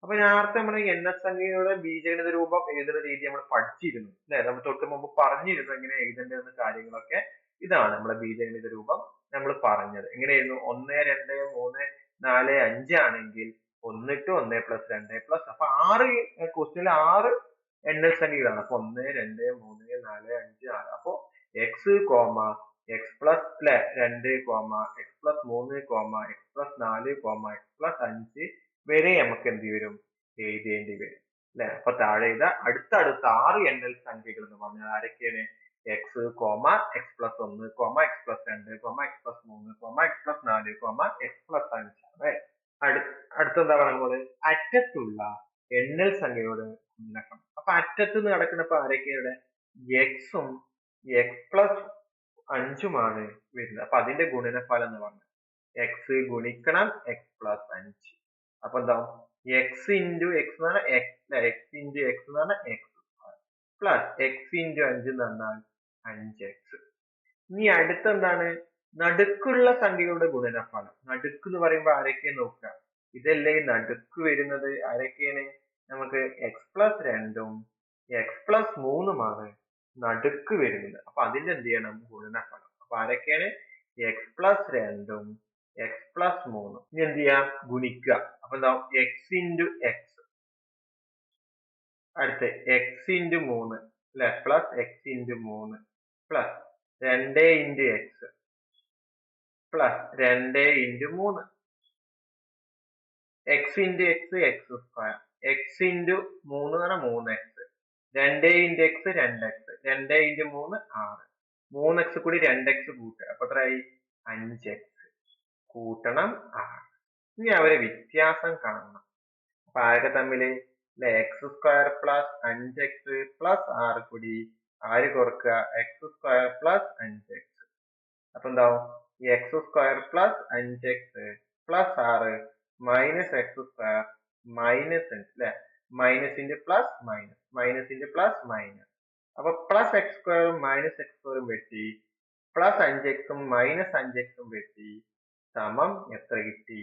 S1: അപ്പൊ നേരത്തെ നമ്മൾ എണ്ണൽ സംഖ്യയുടെ ബീജഗണിത രൂപം എഴുതുന്ന രീതി നമ്മൾ പഠിച്ചിരുന്നു അല്ലെ? നമ്മൾ തൊട്ട് മുമ്പ് പറഞ്ഞിരുന്നു എങ്ങനെ എഴുതേണ്ടതെന്ന കാര്യങ്ങളൊക്കെ. ഇതാണ് നമ്മുടെ ബീജഗണിത രൂപം നമ്മൾ പറഞ്ഞത്. എങ്ങനെയായിരുന്നു? 1 2 3 4 5 ആണെങ്കിൽ 1 ഇട്ട് 1 പ്ലസ് 2 പ്ലസ്. അപ്പൊ 6 ക്വസ്റ്റ്യനിൽ 6 എണ്ണൽ സംഖ്യകളാണ്. അപ്പൊ 1 2 3 4 5 6. അപ്പൊ x, എക്സ് പ്ലസ് അല്ലെ 2 comma X plus 3 comma X plus 4 comma X plus 5 വരെ നമുക്ക് എന്ത് വരും എഴുതേണ്ടി വരും അല്ലെ. അപ്പൊ താഴെ ഇതാ അടുത്തടുത്ത 6 എണ്ണൽ സംഖ്യകൾ എന്ന് പറഞ്ഞാൽ ആരൊക്കെയാണ്? X comma X plus 1 comma X plus 2 comma X plus 3 comma X plus 4 comma X plus 5 ആണ്. അടുത്തെന്താ പറയുന്നത്? അറ്റത്തുള്ള എണ്ണൽ സംഖ്യയോട് ഗുണനം. അപ്പൊ അറ്റത്ത് നിന്ന് കിടക്കുന്നപ്പോ ആരൊക്കെയാണ്? എക്സും എക്സ് പ്ലസ് 5ഉമാണ് വരുന്നത്. അപ്പൊ അതിന്റെ ഗുണനഫലം എന്ന് പറഞ്ഞത് എക്സ് ഗുണിക്കണം എക്സ് പ്ലസ് 5. അപ്പൊ എന്താ? എക്സ് ഇൻറ്റു എക്സ് എന്ന് പറഞ്ഞാൽ എക്സ് ഇൻറ്റു എക്സ് എന്ന് പറഞ്ഞാൽ എക്സ് പ്ലസ് എക്സ് ഇൻറ്റു 5 എന്ന് പറഞ്ഞാൽ 5x. ഇനി അടുത്തെന്താണ്? നടുക്കുള്ള സംഖ്യകളുടെ ഗുണനഫലം. നടുക്ക് എന്ന് പറയുമ്പോൾ ആരൊക്കെ നോക്കുക? ഇതല്ലേ നടുക്ക് വരുന്നത്? ആരൊക്കെയാണ്? നമുക്ക് എക്സ് പ്ലസ് 2ഉം എക്സ് പ്ലസ് 3ഉമാണ് നടുക്ക് വരുന്നത്. അപ്പൊ അതിന്റെ എന്ത് ചെയ്യണം? ഗുണനഫലം. അപ്പൊ ആരൊക്കെയാണ്? എക്സ് പ്ലസ് 2ഉം എക്സ് പ്ലസ് 3ഉം. ഇനി എന്ത് ചെയ്യാം? ഗുണിക്കുക. അപ്പൊ എന്താ? എക്സ് ഇൻറ്റു എക്സ് അടുത്ത് എക്സ് ഇൻറ്റു 3 അല്ലെ plus x into 3 plus 2 into x plus 2 into 3 x into x x square x into 3 എന്ന് പറഞ്ഞാൽ 3x 2 into X 2x 2 into 3 6 3x കൂടി 2x കൂട്ടുക. അപ്പൊ എത്രയായി? 5x കൂട്ടണം 6. ഇനി അവരെ വ്യത്യാസം കാണണം. അപ്പൊ ആരൊക്കെ തമ്മില്? X square plus 5x plus 6 കൂടി ആര് കുറക്കുക? X square plus 5x. അപ്പൊ എന്താവും? X square plus 5x plus 6 minus x square minus 5 അല്ലെ. മൈനസിന്റെ പ്ലസ് മൈനസ് മൈനസിന്റെ പ്ലസ് മൈനസ്. അപ്പൊ പ്ലസ് എക്സ് സ്ക്വയറും മൈനസ് എക്സ് സ്ക്വയറും വെട്ടി പ്ലസ് 5xഉം മൈനസ് 5xഉം വെട്ടി സമം എത്ര കിട്ടി?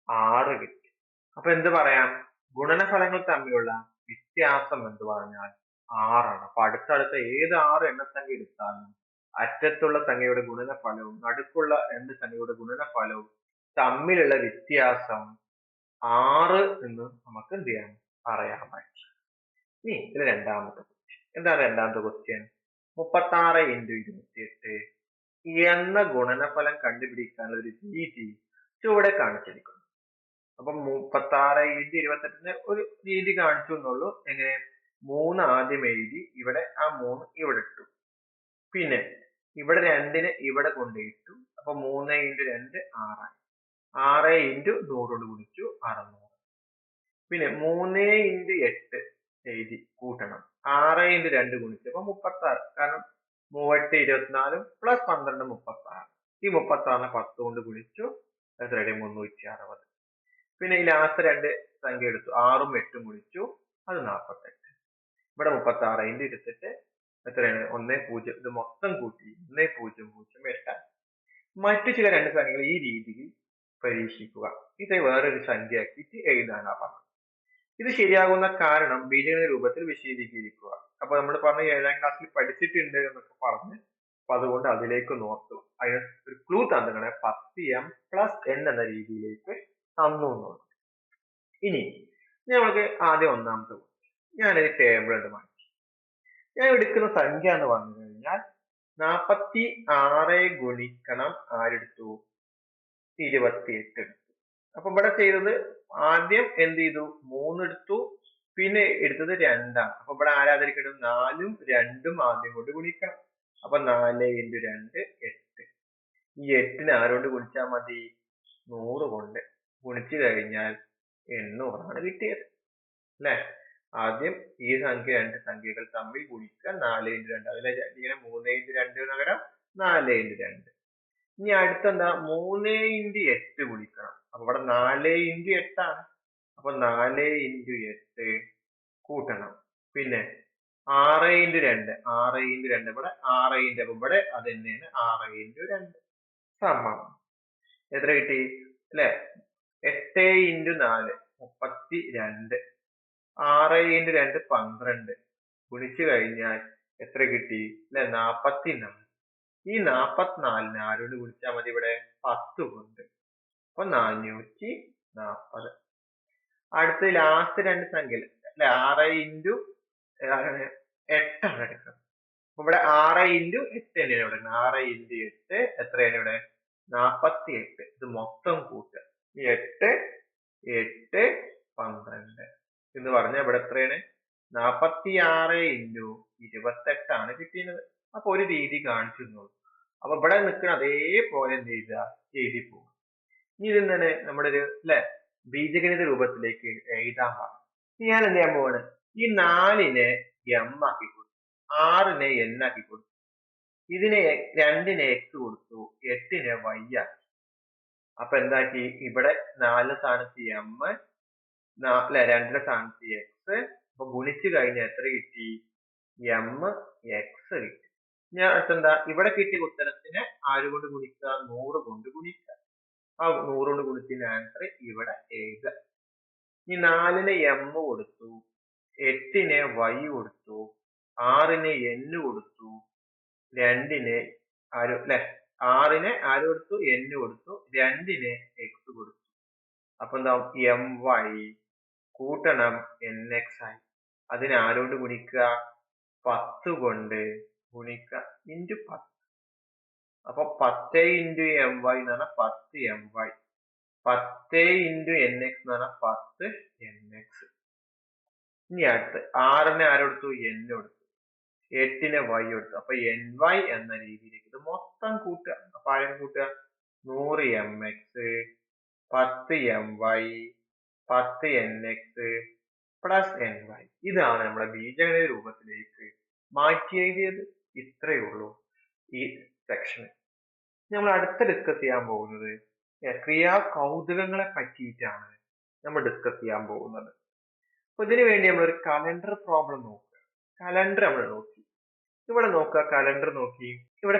S1: 6 കിട്ടി. അപ്പൊ എന്ത് പറയാം? ഗുണനഫലങ്ങൾ തമ്മിലുള്ള വ്യത്യാസം എന്ന് പറഞ്ഞാൽ 6ആണ്. അപ്പൊ അടുത്തടുത്ത ഏത് 6 എണ്ണസംഖ്യ എടുത്താലും അറ്റത്തുള്ള സംഖ്യയുടെ ഗുണനഫലവും നടുക്കുള്ള രണ്ട് സംഖ്യയുടെ ഗുണനഫലവും തമ്മിലുള്ള വ്യത്യാസം 6 എന്ന് നമുക്ക് എന്ത് ചെയ്യാം? പറയാൻ പറ്റും. ഇനി ഇത് രണ്ടാമത്തെ ക്വസ്റ്റ്യൻ. എന്താണ് രണ്ടാമത്തെ ക്വസ്റ്റ്യൻ? 36 × 28 എന്ന ഗുണനഫലം കണ്ടുപിടിക്കാനുള്ള ഒരു രീതി ചുവടെ കാണിച്ചിരിക്കുന്നു. അപ്പൊ 36 × 28 ഒരു രീതി കാണിച്ചു എന്നുള്ളൂ. എങ്ങനെ? 3 ആദ്യം എഴുതി, ഇവിടെ ആ 3 ഇവിടെ ഇട്ടു. പിന്നെ ഇവിടെ 2നെ ഇവിടെ കൊണ്ടുപോയിട്ടു. അപ്പൊ 3 × 2 6 6 × 100 കൊണ്ട് ഗുണിച്ചു 600. പിന്നെ 3 × 8 എഴുതി കൂട്ടണം. 6 × 2 ഗുണിച്ചപ്പോ 36. കാരണം 3 24 പ്ലസ് 12 36. ഈ 36നെ 10 കൊണ്ട് ഗുണിച്ചു. എത്രയുടെ? 360. പിന്നെ ഈ ലാസ്റ്റ് രണ്ട് സംഖ്യ എടുത്തു. 6ഉം 8ഉം ഗുണിച്ചു. അത് 48. ഇവിടെ 36 × 28 എത്രയാണ്? 10. ഇത് മൊത്തം കൂട്ടി 1008. മറ്റു ചില രണ്ട് സംഖ്യകൾ ഈ രീതിയിൽ പരീക്ഷിക്കുക. ഇത് വേറൊരു സംഖ്യ ആക്കിയിട്ട് എഴുതാനാ പറഞ്ഞത്. ഇത് ശരിയാകുന്ന കാരണം ബീജഗണിത രൂപത്തിൽ വിശദീകരിക്കുക. അപ്പൊ നമ്മൾ പറഞ്ഞ 7ാം ക്ലാസ്സിൽ പഠിച്ചിട്ടുണ്ട് എന്നൊക്കെ പറഞ്ഞ് അപ്പൊ അതുകൊണ്ട് അതിലേക്ക് നോർത്തു. അതിന് ഒരു ക്ലൂ തന്നിങ്ങനെ 10m + n എന്ന രീതിയിലേക്ക് തന്നു എന്നുള്ളത്. ഇനി നമ്മൾക്ക് ആദ്യം ഒന്നാമത്തെ ഞാനൊരു ടേബിൾ ഉണ്ട് മാറ്റി. ഞാൻ എടുക്കുന്ന സംഖ്യ എന്ന് പറഞ്ഞു കഴിഞ്ഞാൽ 46 ഗുണിക്കണം ആരെടുത്തു? 28 എടുത്തു. അപ്പൊ ഇവിടെ ചെയ്തത് ആദ്യം എന്ത് ചെയ്തു? 3 എടുത്തു. പിന്നെ എടുത്തത് 2ആണ്. അപ്പൊ ഇവിടെ ആരാധരിക്കേണ്ടത്? 4ഉം 2ഉം ആദ്യം കൊണ്ട് ഗുണിക്കണം. അപ്പൊ 4 × 2 8. ഈ 8നെ ആരോണ്ട് ഗുണിച്ചാൽ മതി? 100 കൊണ്ട് ഗുണിച്ചു കഴിഞ്ഞാൽ 800ആണ് കിട്ടിയത് അല്ലെ. ആദ്യം ഈ സംഖ്യ രണ്ട് സംഖ്യകൾ തമ്മിൽ ഗുണിക്കുക. 4 × 2 അതിലെ ഇങ്ങനെ 3 × 2 പകരം 4 × 2. ഇനി അടുത്തെന്താ? 3 × 8 ഗുണിക്കണം. അപ്പൊ ഇവിടെ 4 × 8 ആണ്. അപ്പൊ 4 × 8 കൂട്ടണം. പിന്നെ 6 × 2 6 × 2 ഇവിടെ 6 × അപ്പൊ ഇവിടെ അത് തന്നെയാണ് 6 × 2 സമം എത്ര കിട്ടി അല്ലെ? 8 × 4 32. 6 × 2 12. ഗുണിച്ചു കഴിഞ്ഞാൽ എത്ര കിട്ടി അല്ലെ? 44. ഈ 44നെ ആരോട് ഗുണിച്ചാൽ മതി? ഇവിടെ 10 കൊണ്ട്. അപ്പൊ 440. അടുത്ത ലാസ്റ്റ് രണ്ട് സംഖ്യകൾ അല്ലെ? 6 × 8 ആണ് എടുക്കുന്നത്. ഇവിടെ 6 × 8 തന്നെയാണ് ഇവിടെ 6 × 8 എത്രയാണ് ഇവിടെ 48. ഇത് മൊത്തം കൂട്ടുക. 8 8 12 എന്ന് പറഞ്ഞാൽ ഇവിടെ എത്രയാണ് 46 × 28 ആണ് കിട്ടിയത്. അപ്പൊ ഒരു രീതി കാണിച്ചു തന്നോളൂ. അപ്പൊ ഇവിടെ നിൽക്കുന്ന അതേപോലെ എന്ത് ചെയ്യുക എഴുതി പോകും. ഇനി ഇതിൽ തന്നെ നമ്മുടെ ഒരു ബീജഗണിത രൂപത്തിലേക്ക് എഴുതാൻ പാടില്ല. ഞാൻ എന്ത് ചെയ്യാൻ പോവാണ്, ഈ 4നെ m ആക്കി കൊടുത്തു, 6നെ n ആക്കി കൊടുത്തു, ഇതിനെ 2നെ x കൊടുത്തു, 8നെ y ആക്കി. അപ്പൊ എന്താക്കി, ഇവിടെ 4 സ്ഥാനത്ത് m, 2ന്റെ സ്ഥാനത്ത് x. അപ്പൊ ഗുണിച്ചു കഴിഞ്ഞാൽ എത്ര കിട്ടി, m x കിട്ടി. ഞാൻ അടുത്തെന്താ, ഇവിടെ കിട്ടിയ ഉത്തരത്തിനെ ആര് കൊണ്ട് ഗുണിക്കുക, 100 കൊണ്ട് ഗുണിക്കുക. ആ 100 കൊണ്ട് ഗുണിച്ചതിന്റെ ആൻസർ ഇവിടെ എഴുതുക. ഈ 4ന് m കൊടുത്തു, 8ന് y കൊടുത്തു, 6ന് n കൊടുത്തു, 2ന് 6ന് ആര് കൊടുത്തു, n കൊടുത്തു, 2ന് x കൊടുത്തു. അപ്പൊ എന്താ, my കൂട്ടണം nx ആയി. അതിനെ ആരോട് ഗുണിക്കുക, 10 കൊണ്ട് ഗുണിക്കുക, ഇൻറ്റു 10. അപ്പൊ 10 × my എന്ന് പറഞ്ഞാൽ 10 my, 10 × nx എന്ന് പറഞ്ഞാൽ 10 nx. ഇനി അടുത്ത് 6ന് ആരെടുത്തു, n കൊടുത്തു, 8ന് y കൊടുത്തു. അപ്പൊ ny എന്ന രീതിയിലേക്ക് ഇത് മൊത്തം കൂട്ടുക. അപ്പൊ ആരും കൂട്ടുക, 100 mx, 10 my, 10 nx plus ny. ഇതാണ് നമ്മുടെ ബീജഗണിത രൂപത്തിലേക്ക് മാറ്റി എഴുതിയത്. ഇത്രയേ ഉള്ളൂ ഈ സെക്ഷന്. നമ്മൾ അടുത്ത ഡിസ്കസ് ചെയ്യാൻ പോകുന്നത് ക്രിയാ കൗതുകങ്ങളെ പറ്റിയിട്ടാണ് നമ്മൾ ഡിസ്കസ് ചെയ്യാൻ പോകുന്നത്. അപ്പൊ ഇതിനു വേണ്ടി നമ്മൾ ഒരു കലണ്ടർ പ്രോബ്ലം നോക്കുക. കലണ്ടർ നമ്മൾ നോക്കി, ഇവിടെ നോക്കുക, കലണ്ടർ നോക്കി, ഇവിടെ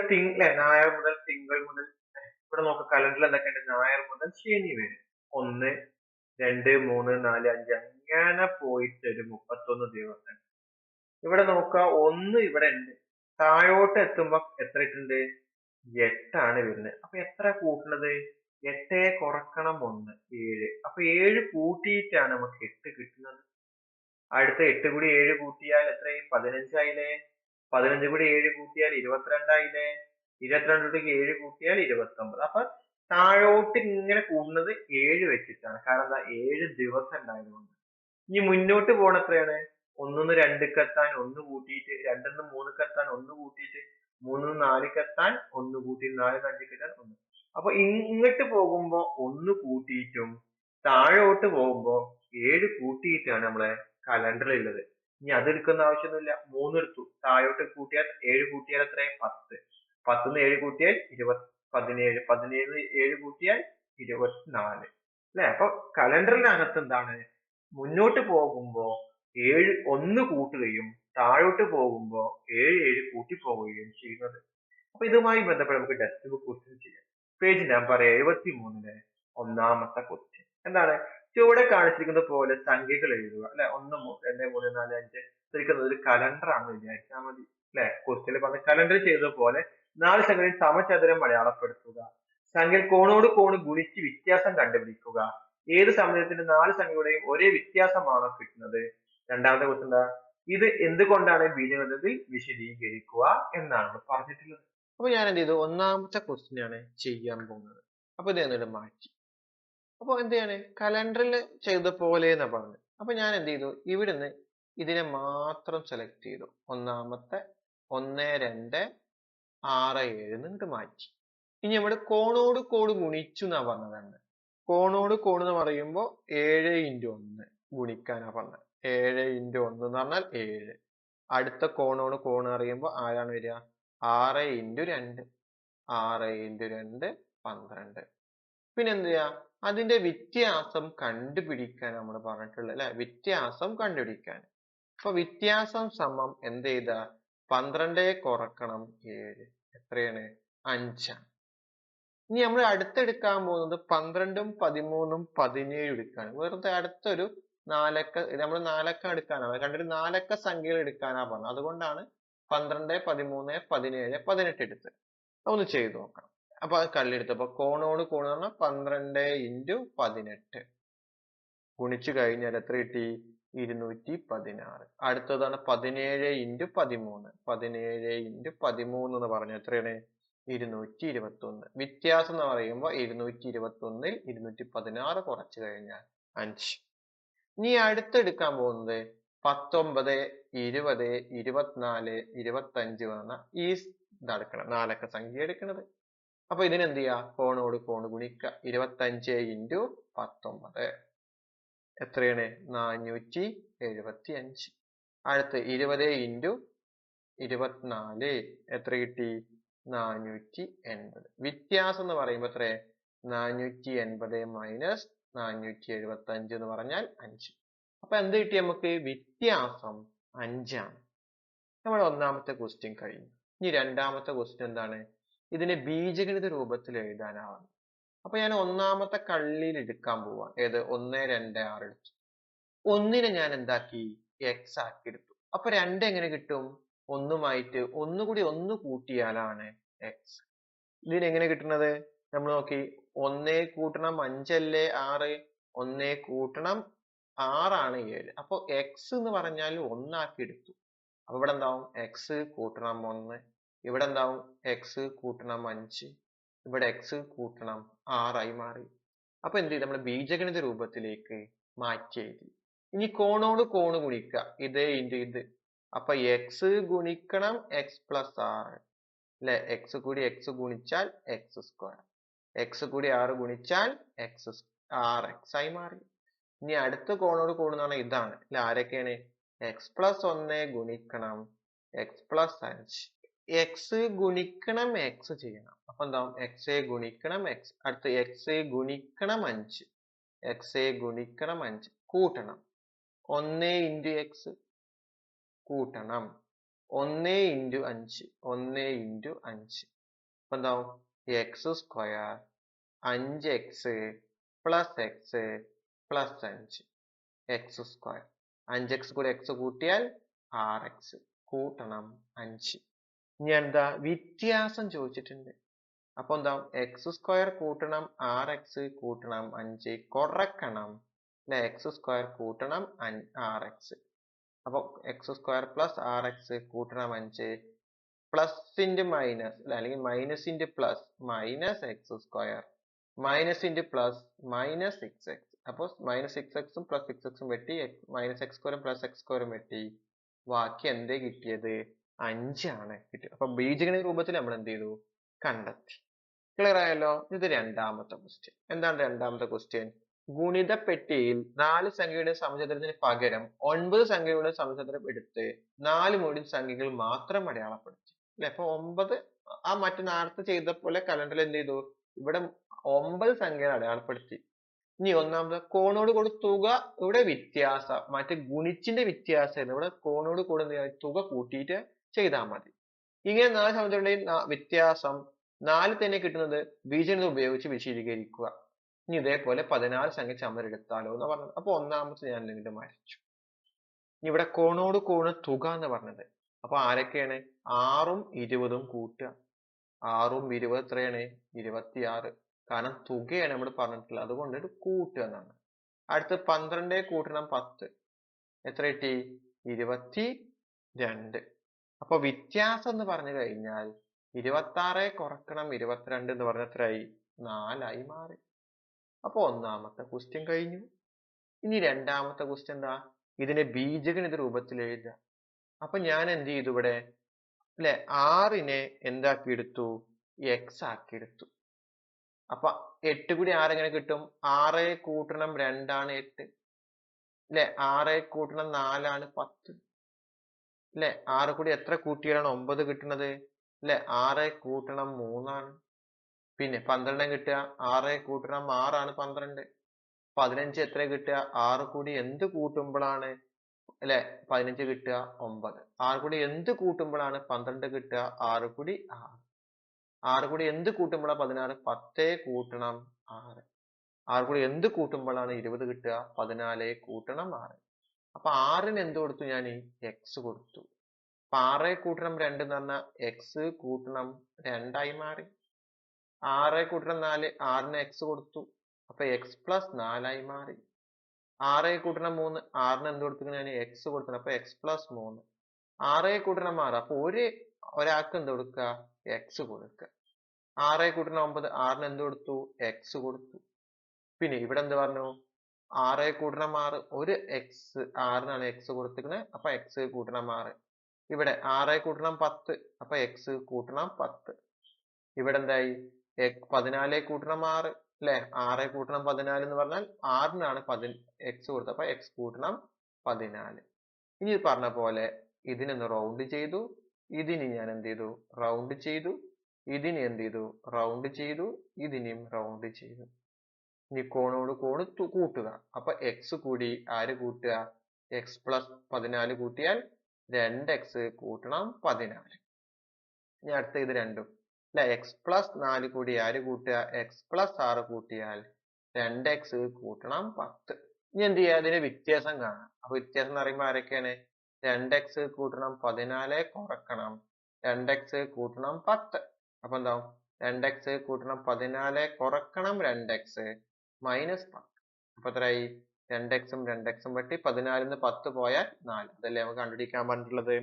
S1: ഞായർ മുതൽ തിങ്കൾ മുതൽ, ഇവിടെ നോക്കുക കലണ്ടറിൽ എന്തൊക്കെയുണ്ട്, ഞായർ മുതൽ ശനി വരെ 1 2 3 4 5 അങ്ങനെ പോയിട്ട് ഒരു 31 ദിവസം. ഇവിടെ നോക്കുക 1 ഇവിടെ ഉണ്ട്, താഴോട്ട് എത്തുമ്പോ എത്ര ഇട്ടുണ്ട്, 8 ആണ് വരുന്നത്. അപ്പൊ എത്ര കൂട്ടുന്നത്, 8 കുറക്കണം 1 7. അപ്പൊ 7 കൂട്ടിയിട്ടാണ് നമുക്ക് 8 കിട്ടുന്നത്. അടുത്ത 8 കൂടി 7 കൂട്ടിയാൽ എത്രയായി, 15 ആയില്ലേ. 15 കൂടി 7 കൂട്ടിയാൽ 22 ആയില്ലേ. 22 7 കൂട്ടിയാൽ 29. അപ്പൊ താഴോട്ട് ഇങ്ങനെ കൂടുന്നത് 7 വെച്ചിട്ടാണ്. കാരണം എന്താ, 7 ദിവസം ഉണ്ടായതുകൊണ്ട്. ഇനി മുന്നോട്ട് പോണ എത്രയാണ്, 1 2 എത്താൻ 1 കൂട്ടിയിട്ട്, 2 3 എത്താൻ 1 കൂട്ടിയിട്ട്, 3 4 എത്താൻ 1 കൂട്ടി, 4 5 എത്താൻ 1. അപ്പൊ ഇങ്ങോട്ട് പോകുമ്പോ 1 കൂട്ടിയിട്ടും താഴോട്ട് പോകുമ്പോ 7 കൂട്ടിയിട്ടാണ് നമ്മളെ കലണ്ടറിൽ ഉള്ളത്. ഇനി അതെടുക്കുന്ന ആവശ്യമൊന്നുമില്ല, 3 എടുത്തു, താഴോട്ട് കൂട്ടിയാൽ 7 കൂട്ടിയാൽ എത്രയാ 10, 10 7 കൂട്ടിയാൽ 17, 17 7 കൂട്ടിയാൽ 24 അല്ലെ. അപ്പൊ കലണ്ടറിനകത്ത് എന്താണ്, മുന്നോട്ട് പോകുമ്പോ 7 1 കൂട്ടുകയും താഴോട്ട് പോകുമ്പോ 7 7 കൂട്ടി പോവുകയും ചെയ്യുന്നത്. അപ്പൊ ഇതുമായി ബന്ധപ്പെട്ട് നമുക്ക് ടെക്സ്റ്റ് ബുക്ക് ക്വസ്റ്റ്യൻ ചെയ്യാം. പേജ് നമ്പർ 73 ഒന്നാമത്തെ ക്വസ്റ്റ്യൻ എന്താണ്, ചുവടെ കാണിച്ചിരിക്കുന്ന പോലെ സംഖ്യകൾ എഴുതുക അല്ലെ. 1 2 3 4 5 ശരിക്കും ഒരു കലണ്ടർ ആണെന്ന് വിചാരിച്ചാൽ മതി അല്ലെ. ക്വസ്റ്റ്യനിൽ പറഞ്ഞ കലണ്ടർ ചെയ്ത പോലെ 4 സംഖ്യകളിൽ സമചതുരം അടയാളപ്പെടുത്തുക, സംഖ്യയിൽ കോണോട് കോണ് ഗുണിച്ച് വ്യത്യാസം കണ്ടുപിടിക്കുക, ഏത് സമയത്തിന്റെ 4 സംഖ്യകളുടെയും ഒരേ വ്യത്യാസമാണോ കിട്ടുന്നത്. രണ്ടാമത്തെ ക്വസ്റ്റ്യൻ എന്താ, ഇത് എന്തുകൊണ്ടാണ് ബീജഗണിതത്തിൽ വിശദീകരിക്കുക എന്നാണ് പറഞ്ഞിട്ടുള്ളത്. അപ്പൊ ഞാൻ എന്ത് ചെയ്തു, ഒന്നാമത്തെ ക്വസ്റ്റ്യൻ ആണ് ചെയ്യാൻ പോകുന്നത്. അപ്പൊ ഇത് എന്നിട്ട് മാറ്റി, അപ്പൊ എന്ത് ചെയ്യാണ്, കലണ്ടറിൽ ചെയ്ത പോലെ എന്നാ പറഞ്ഞത്. അപ്പൊ ഞാൻ എന്ത് ചെയ്തു, ഇവിടുന്ന് ഇതിനെ മാത്രം സെലക്ട് ചെയ്തു, ഒന്നാമത്തെ 1 2 6 7 എന്നിട്ട് മാറ്റി. ഇനി നമ്മുടെ കോണോട് കോട് ഗുണിച്ചു എന്നാ പറഞ്ഞതാണ്. കോണോട് കോണ് എന്ന് പറയുമ്പോ 7 × 1 ഗുണിക്കാനാ പറഞ്ഞത്. 7 × 1 എന്ന് പറഞ്ഞാൽ 7. അടുത്ത കോണോട് കോണ് അറിയുമ്പോ ആരാണ് വരിക, 6 × 2, 6 × 2 12. പിന്നെ എന്ത് ചെയ്യാ, അതിന്റെ വ്യത്യാസം കണ്ടുപിടിക്കാൻ നമ്മൾ പറഞ്ഞിട്ടുള്ളത് അല്ലെ, വ്യത്യാസം കണ്ടുപിടിക്കാൻ. അപ്പൊ വ്യത്യാസം സമം എന്ത് ചെയ്ത, 12 കുറക്കണം 7 എത്രയാണ്, 5 ആണ്. ഇനി നമ്മൾ അടുത്തെടുക്കാൻ പോകുന്നത് 12ഉം 13ഉം 17 എടുക്കാണ്. വെറുതെ അടുത്തൊരു 4 അക്ക, നമ്മൾ 4 അക്കം എടുക്കാനാണ്, രണ്ടൊരു 4 അക്ക സംഖ്യകൾ എടുക്കാനാ പറഞ്ഞത്. അതുകൊണ്ടാണ് 12 13 17 18 എടുത്തത്. ഒന്ന് ചെയ്തു നോക്കാം. അപ്പൊ അത് കല്ലെടുത്തപ്പോ കോണോട് കോണ് പറഞ്ഞാൽ 12 × 18 ഗുണിച്ചു കഴിഞ്ഞാൽ എത്ര കിട്ടി, 216. അടുത്തതാണ് 17 into 13. 17 into 13 എന്ന് പറഞ്ഞാൽ എത്രയാണ്? 221. വ്യത്യാസം എന്ന് പറയുമ്പോൾ 221ൽ 216 കുറച്ചു കഴിഞ്ഞാൽ 5. ഇനി അടുത്തെടുക്കാൻ പോകുന്നത് 19, 20, 24, 25 എന്ന ഈ ഇതെടുക്കണം. 4 അക്ക സംഖ്യ എടുക്കുന്നത്. അപ്പൊ ഇതിനെന്ത് ചെയ്യാ? കോണോട് കോണ് ഗുണിക്കുക. 25 into 19 എത്രയാണ്? 475. അടുത്ത് 20 into 24 എത്ര കിട്ടി? 480. വ്യത്യാസം എന്ന് പറയുമ്പോൾ എത്ര? 480 മൈനസ് 475 എന്ന് പറഞ്ഞാൽ 5. അപ്പൊ എന്ത് കിട്ടി നമുക്ക്? വ്യത്യാസം 5 ആണ്. നമ്മുടെ ഒന്നാമത്തെ ക്വസ്റ്റ്യൻ കഴിഞ്ഞു. ഇനി രണ്ടാമത്തെ ക്വസ്റ്റ്യൻ എന്താണ്? ഇതിനെ ബീജഗണിത രൂപത്തിൽ എഴുതാനാണ്. അപ്പൊ ഞാൻ ഒന്നാമത്തെ കള്ളിയിൽ എടുക്കാൻ പോവാ. ഏത്? 1, 2, 6 എടുത്തു. ഒന്നിനെ ഞാൻ എന്താക്കി? എക്സ് ആക്കി എടുത്തു. അപ്പൊ 2 എങ്ങനെ കിട്ടും? ഒന്നുമായിട്ട് ഒന്നുകൂടി 1 കൂട്ടിയാലാണ് എക്സ്. ഇതിനെങ്ങനെ കിട്ടുന്നത്? നമ്മൾ നോക്കി. 1 കൂട്ടണം 5 അല്ലേ 6? 1 കൂട്ടണം 6 ആണ് 7. അപ്പൊ എക്സ് എന്ന് പറഞ്ഞാൽ 1 ആക്കി എടുത്തു. അപ്പൊ ഇവിടെ എന്താവും? എക്സ് കൂട്ടണം 1. ഇവിടെ എന്താവും? എക്സ് കൂട്ടണം 5. ഇവിടെ എക്സ് കൂട്ടണം 6 ആയി മാറി. അപ്പൊ എന്ത് ചെയ്തു? നമ്മൾ ബീജഗണിത രൂപത്തിലേക്ക് മാറ്റി എഴുതി. ഇനി കോണോട് കോണ് ഗുണിക്കുക. ഇത് ഇൻറ്റു ഇത്. അപ്പൊ എക്സ് ഗുണിക്കണം എക്സ് പ്ലസ് 6 അല്ലെ? എക്സ് കൂടി എക്സ് ഗുണിച്ചാൽ എക്സ് സ്ക്വയർ. എക്സ് കൂടി 6 ഗുണിച്ചാൽ എക്സ് 6x ആയി മാറി. ഇനി അടുത്ത കോണോട് കോണ് എന്ന് പറഞ്ഞാൽ ഇതാണ് അല്ലെ? ആരൊക്കെയാണ്? എക്സ് പ്ലസ് 1 ഗുണിക്കണം എക്സ് പ്ലസ് 5. എക്സ് ഗുണിക്കണം എക്സ് ചെയ്യണം. അപ്പൊ എന്താവും? എക്സ് ഗുണിക്കണം എക്സ്. അടുത്ത് എക്സ് ഗുണിക്കണം 5. എക്സ് ഗുണിക്കണം 5 കൂട്ടണം 1 into എക്സ് കൂട്ടണം 1 into 5. 1 into 5 അപ്പൊ എന്താവും? X square 5x plus X plus 5 X square. 5x കൂടി എക്സ് കൂട്ടിയാൽ 6x കൂട്ടണം 5. ഇനി എന്താ? വ്യത്യാസം ചോദിച്ചിട്ടുണ്ട്. അപ്പൊ എന്താവും? എക്സ് സ്ക്വയർ കൂട്ടണം 6x കൂട്ടണം 5 കുറക്കണം അല്ലെ? എക്സ് സ്ക്വയർ കൂട്ടണം 6x. അപ്പൊ എക്സ് സ്ക്വയർ പ്ലസ് 6x കൂട്ടണം 5 പ്ലസിന്റെ മൈനസ് അല്ലെങ്കിൽ മൈനസിന്റെ പ്ലസ് മൈനസ് എക്സ് സ്ക്വയർ മൈനസിന്റെ പ്ലസ് മൈനസ് 6x. അപ്പൊ മൈനസ് 6x പ്ലസ് 6x വെട്ടി മൈനസ് എക്സ് സ്ക്വയറും പ്ലസ് എക്സ് സ്ക്വയറും വെട്ടി ബാക്കി എന്തേ കിട്ടിയത്? 5 ആണ് കിട്ടിയത്. അപ്പൊ ബീജഗണിത രൂപത്തിൽ നമ്മൾ എന്ത് ചെയ്തു? കണ്ടെത്തി. ക്ലിയർ ആയല്ലോ? ഇത് രണ്ടാമത്തെ ക്വസ്റ്റ്യൻ. എന്താണ് രണ്ടാമത്തെ ക്വസ്റ്റ്യൻ? ഗുണിതപ്പെട്ടിയിൽ 4 സംഖ്യയുടെ സമചതുരത്തിന് പകരം 9 സംഖ്യയുടെ സമചതുരം എടുത്ത് 4 മൂടിയ സംഖ്യകൾ മാത്രം അടയാളപ്പെടുത്തി അല്ലെ? അപ്പൊ 9 ആ മറ്റു നേരത്തെ ചെയ്ത പോലെ കലണ്ടറിൽ എന്ത് ചെയ്തു? ഇവിടെ 9 സംഖ്യകൾ അടയാളപ്പെടുത്തി. ഇനി ഒന്നാമത് കോണോട് കൂടി തുക. ഇവിടെ വ്യത്യാസം മറ്റേ ഗുണിച്ചിന്റെ വ്യത്യാസം. ഇവിടെ കോണോട് കൂടി തുക കൂട്ടിയിട്ട് ചെയ്താൽ മതി. ഇങ്ങനെ 4 സമചതുരങ്ങളുടെയും വ്യത്യാസം 4 തന്നെ കിട്ടുന്നത് ബീജഗണിതം ഉപയോഗിച്ച് വിശദീകരിക്കുക. ഇനി ഇതേപോലെ 16 സംഖ്യ ചമരെടുത്താലോ എന്ന് പറഞ്ഞത്. അപ്പൊ ഒന്നാമത്തെ ഞാൻ എന്നിട്ട് മരിച്ചു. ഇവിടെ കോണോട് കോണ് തുക എന്ന് പറഞ്ഞത്. അപ്പൊ ആരൊക്കെയാണ്? 6ഉം 20ഉം കൂട്ടുക. 6ഉം 20 എത്രയാണ്? 26. കാരണം തുകയാണ് നമ്മൾ പറഞ്ഞിട്ടുള്ളത്, അതുകൊണ്ട് കൂട്ടുക എന്നാണ്. അടുത്ത് 12 കൂട്ടണം 10 എത്ര കിട്ടി? 22. അപ്പൊ വ്യത്യാസം എന്ന് പറഞ്ഞു കഴിഞ്ഞാൽ 26 കുറക്കണം 22 എന്ന് പറഞ്ഞ എത്രയായി? 4 ആയി മാറി. അപ്പൊ ഒന്നാമത്തെ ക്വസ്റ്റ്യൻ കഴിഞ്ഞു. ഇനി രണ്ടാമത്തെ ക്വസ്റ്റ്യൻ എന്താ? ഇതിനെ ബീജഗണിത രൂപത്തിൽ എഴുതുക. അപ്പൊ ഞാൻ എന്ത് ചെയ്തു? ഇവിടെ അല്ലെ 6നെ എന്താക്കി എടുത്തു? എക്സ് ആക്കി എടുത്തു. അപ്പൊ 8 കൂടി 6 എങ്ങനെ കിട്ടും? 6 കൂട്ടണം 2 ആണ് 8 അല്ലെ? 6 കൂട്ടണം 4 ആണ് 10 അല്ലെ? 6 കൂടി എത്ര കൂട്ടിയാലാണ് 9 കിട്ടുന്നത് അല്ലെ? 6 കൂട്ടണം 3 ആണ്. പിന്നെ 12 കിട്ടുക? 6 കൂട്ടണം 6 ആണ് 12. 15 എത്ര കിട്ടുക? 6 കൂടി എന്ത് കൂട്ടുമ്പോഴാണ് അല്ലെ 15 കിട്ടുക? 9. 6 കൂടി എന്ത് കൂട്ടുമ്പോഴാണ് 12 കിട്ടുക? 6 കൂടി 6. 6 കൂടി എന്ത് കൂട്ടുമ്പോഴാണ് 16? 10 കൂട്ടണം 6. 6 കൂടി എന്ത് കൂട്ടുമ്പോഴാണ് 20 കിട്ടുക? 14 കൂട്ടണം 6. അപ്പൊ 6ന് എന്ത് കൊടുത്തു? ഞാൻ എക്സ് കൊടുത്തു. അപ്പൊ 6 കൂട്ടണം 2 എന്ന് പറഞ്ഞാൽ എക്സ് കൂട്ടണം 2 ആയി മാറി. 6 കൂട്ടണം 4 6ന് എക്സ് കൊടുത്തു. അപ്പൊ എക്സ് പ്ലസ് 4 ആയി മാറി. 6 കൂട്ടണം 3, 6ന് എന്ത് കൊടുത്തിരിക്കുന്നത് ഞാൻ എക്സ് കൊടുക്കണം, അപ്പൊ എക്സ് പ്ലസ് 3. 6 കൂട്ടണം 6, അപ്പൊ ഒരാൾക്ക് എന്ത് കൊടുക്കുക, എക്സ് കൊടുക്കുക. 6 കൂട്ടണം 9, 6ന് എന്ത് കൊടുത്തു, എക്സ് കൊടുത്തു. പിന്നെ ഇവിടെ എന്ത് പറഞ്ഞു, 6 കൂട്ടണം 6, ഒരു എക്സ് 6നാണ് എക്സ് കൊടുത്തിരിക്കുന്നത്, അപ്പൊ എക്സ് കൂട്ടണം 6. ഇവിടെ 6 കൂട്ടണം 10, അപ്പൊ എക്സ് കൂട്ടണം 10. ഇവിടെ എന്തായി, 14 കൂട്ടണം 6 അല്ലെ, 6 കൂട്ടണം 14 എന്ന് പറഞ്ഞാൽ 6നാണ് എക്സ് കൊടുത്തത്, അപ്പൊ എക്സ് കൂട്ടണം 14. ഇനി പറഞ്ഞ പോലെ ഇതിനൊന്ന് റൗണ്ട് ചെയ്തു, ഇതിന് ഞാൻ എന്ത് ചെയ്തു, റൗണ്ട് ചെയ്തു, ഇതിനെ എന്ത് ചെയ്തു, റൗണ്ട് ചെയ്തു, ഇതിനെയും റൗണ്ട് ചെയ്തു. ഇനി കോണോട് കോണ് കൂട്ടുക, അപ്പൊ എക്സ് കൂടി ആര് കൂട്ടുക, എക്സ് പ്ലസ് 14 കൂട്ടിയാൽ 2x കൂട്ടണം 14. ഇനി അടുത്ത ഇത് രണ്ടും അല്ലെ, എക്സ് പ്ലസ് 4 കൂടി ആര് കൂട്ടുക, എക്സ് പ്ലസ് 6 കൂട്ടിയാൽ 2x കൂട്ടണം 10. ഇനി എന്ത് ചെയ്യുക, അതിന് വ്യത്യാസം കാണാം. അപ്പൊ വ്യത്യാസം എന്ന് പറയുമ്പോൾ ആരൊക്കെയാണ്, 2x കൂട്ടണം 14 കുറക്കണം 2x കൂട്ടണം 10. അപ്പൊ എന്താവും, 2x കൂട്ടണം 14 കുറക്കണം 2x മൈനസ് 10. അപ്പൊ എത്രയായി, 2x-ഉം 2x-ഉം വെട്ടി 14-ന്ന് 10 പോയാൽ 4. അതല്ലേ നമുക്ക് കണ്ടുപിടിക്കാൻ പറഞ്ഞിട്ടുള്ളത്.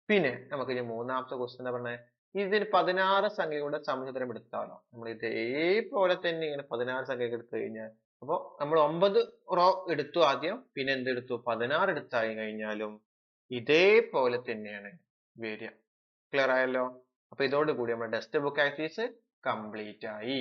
S1: പിന്നെ നമുക്ക് ഇനി മൂന്നാമത്തെ ക്വസ്റ്റ്യൻ എന്താ പറഞ്ഞത്, ഇതിന് 16 സംഖ്യകളുടെ സമചതുരം എടുത്താലോ. നമ്മൾ ഇതേപോലെ തന്നെ ഇങ്ങനെ 16 സംഖ്യകൾ എടുത്തു കഴിഞ്ഞാൽ, അപ്പൊ നമ്മൾ 9 റോ എടുത്തു ആദ്യം, പിന്നെ എന്തെടുത്തു, 16 എടുത്തായി കഴിഞ്ഞാലും ഇതേപോലെ തന്നെയാണ് വരിക. ക്ലിയർ ആയല്ലോ. അപ്പൊ ഇതോടുകൂടി നമ്മുടെ ടെക്സ്റ്റ് ബുക്ക് ആക്ടിവിറ്റീസ് കംപ്ലീറ്റ് ആയി.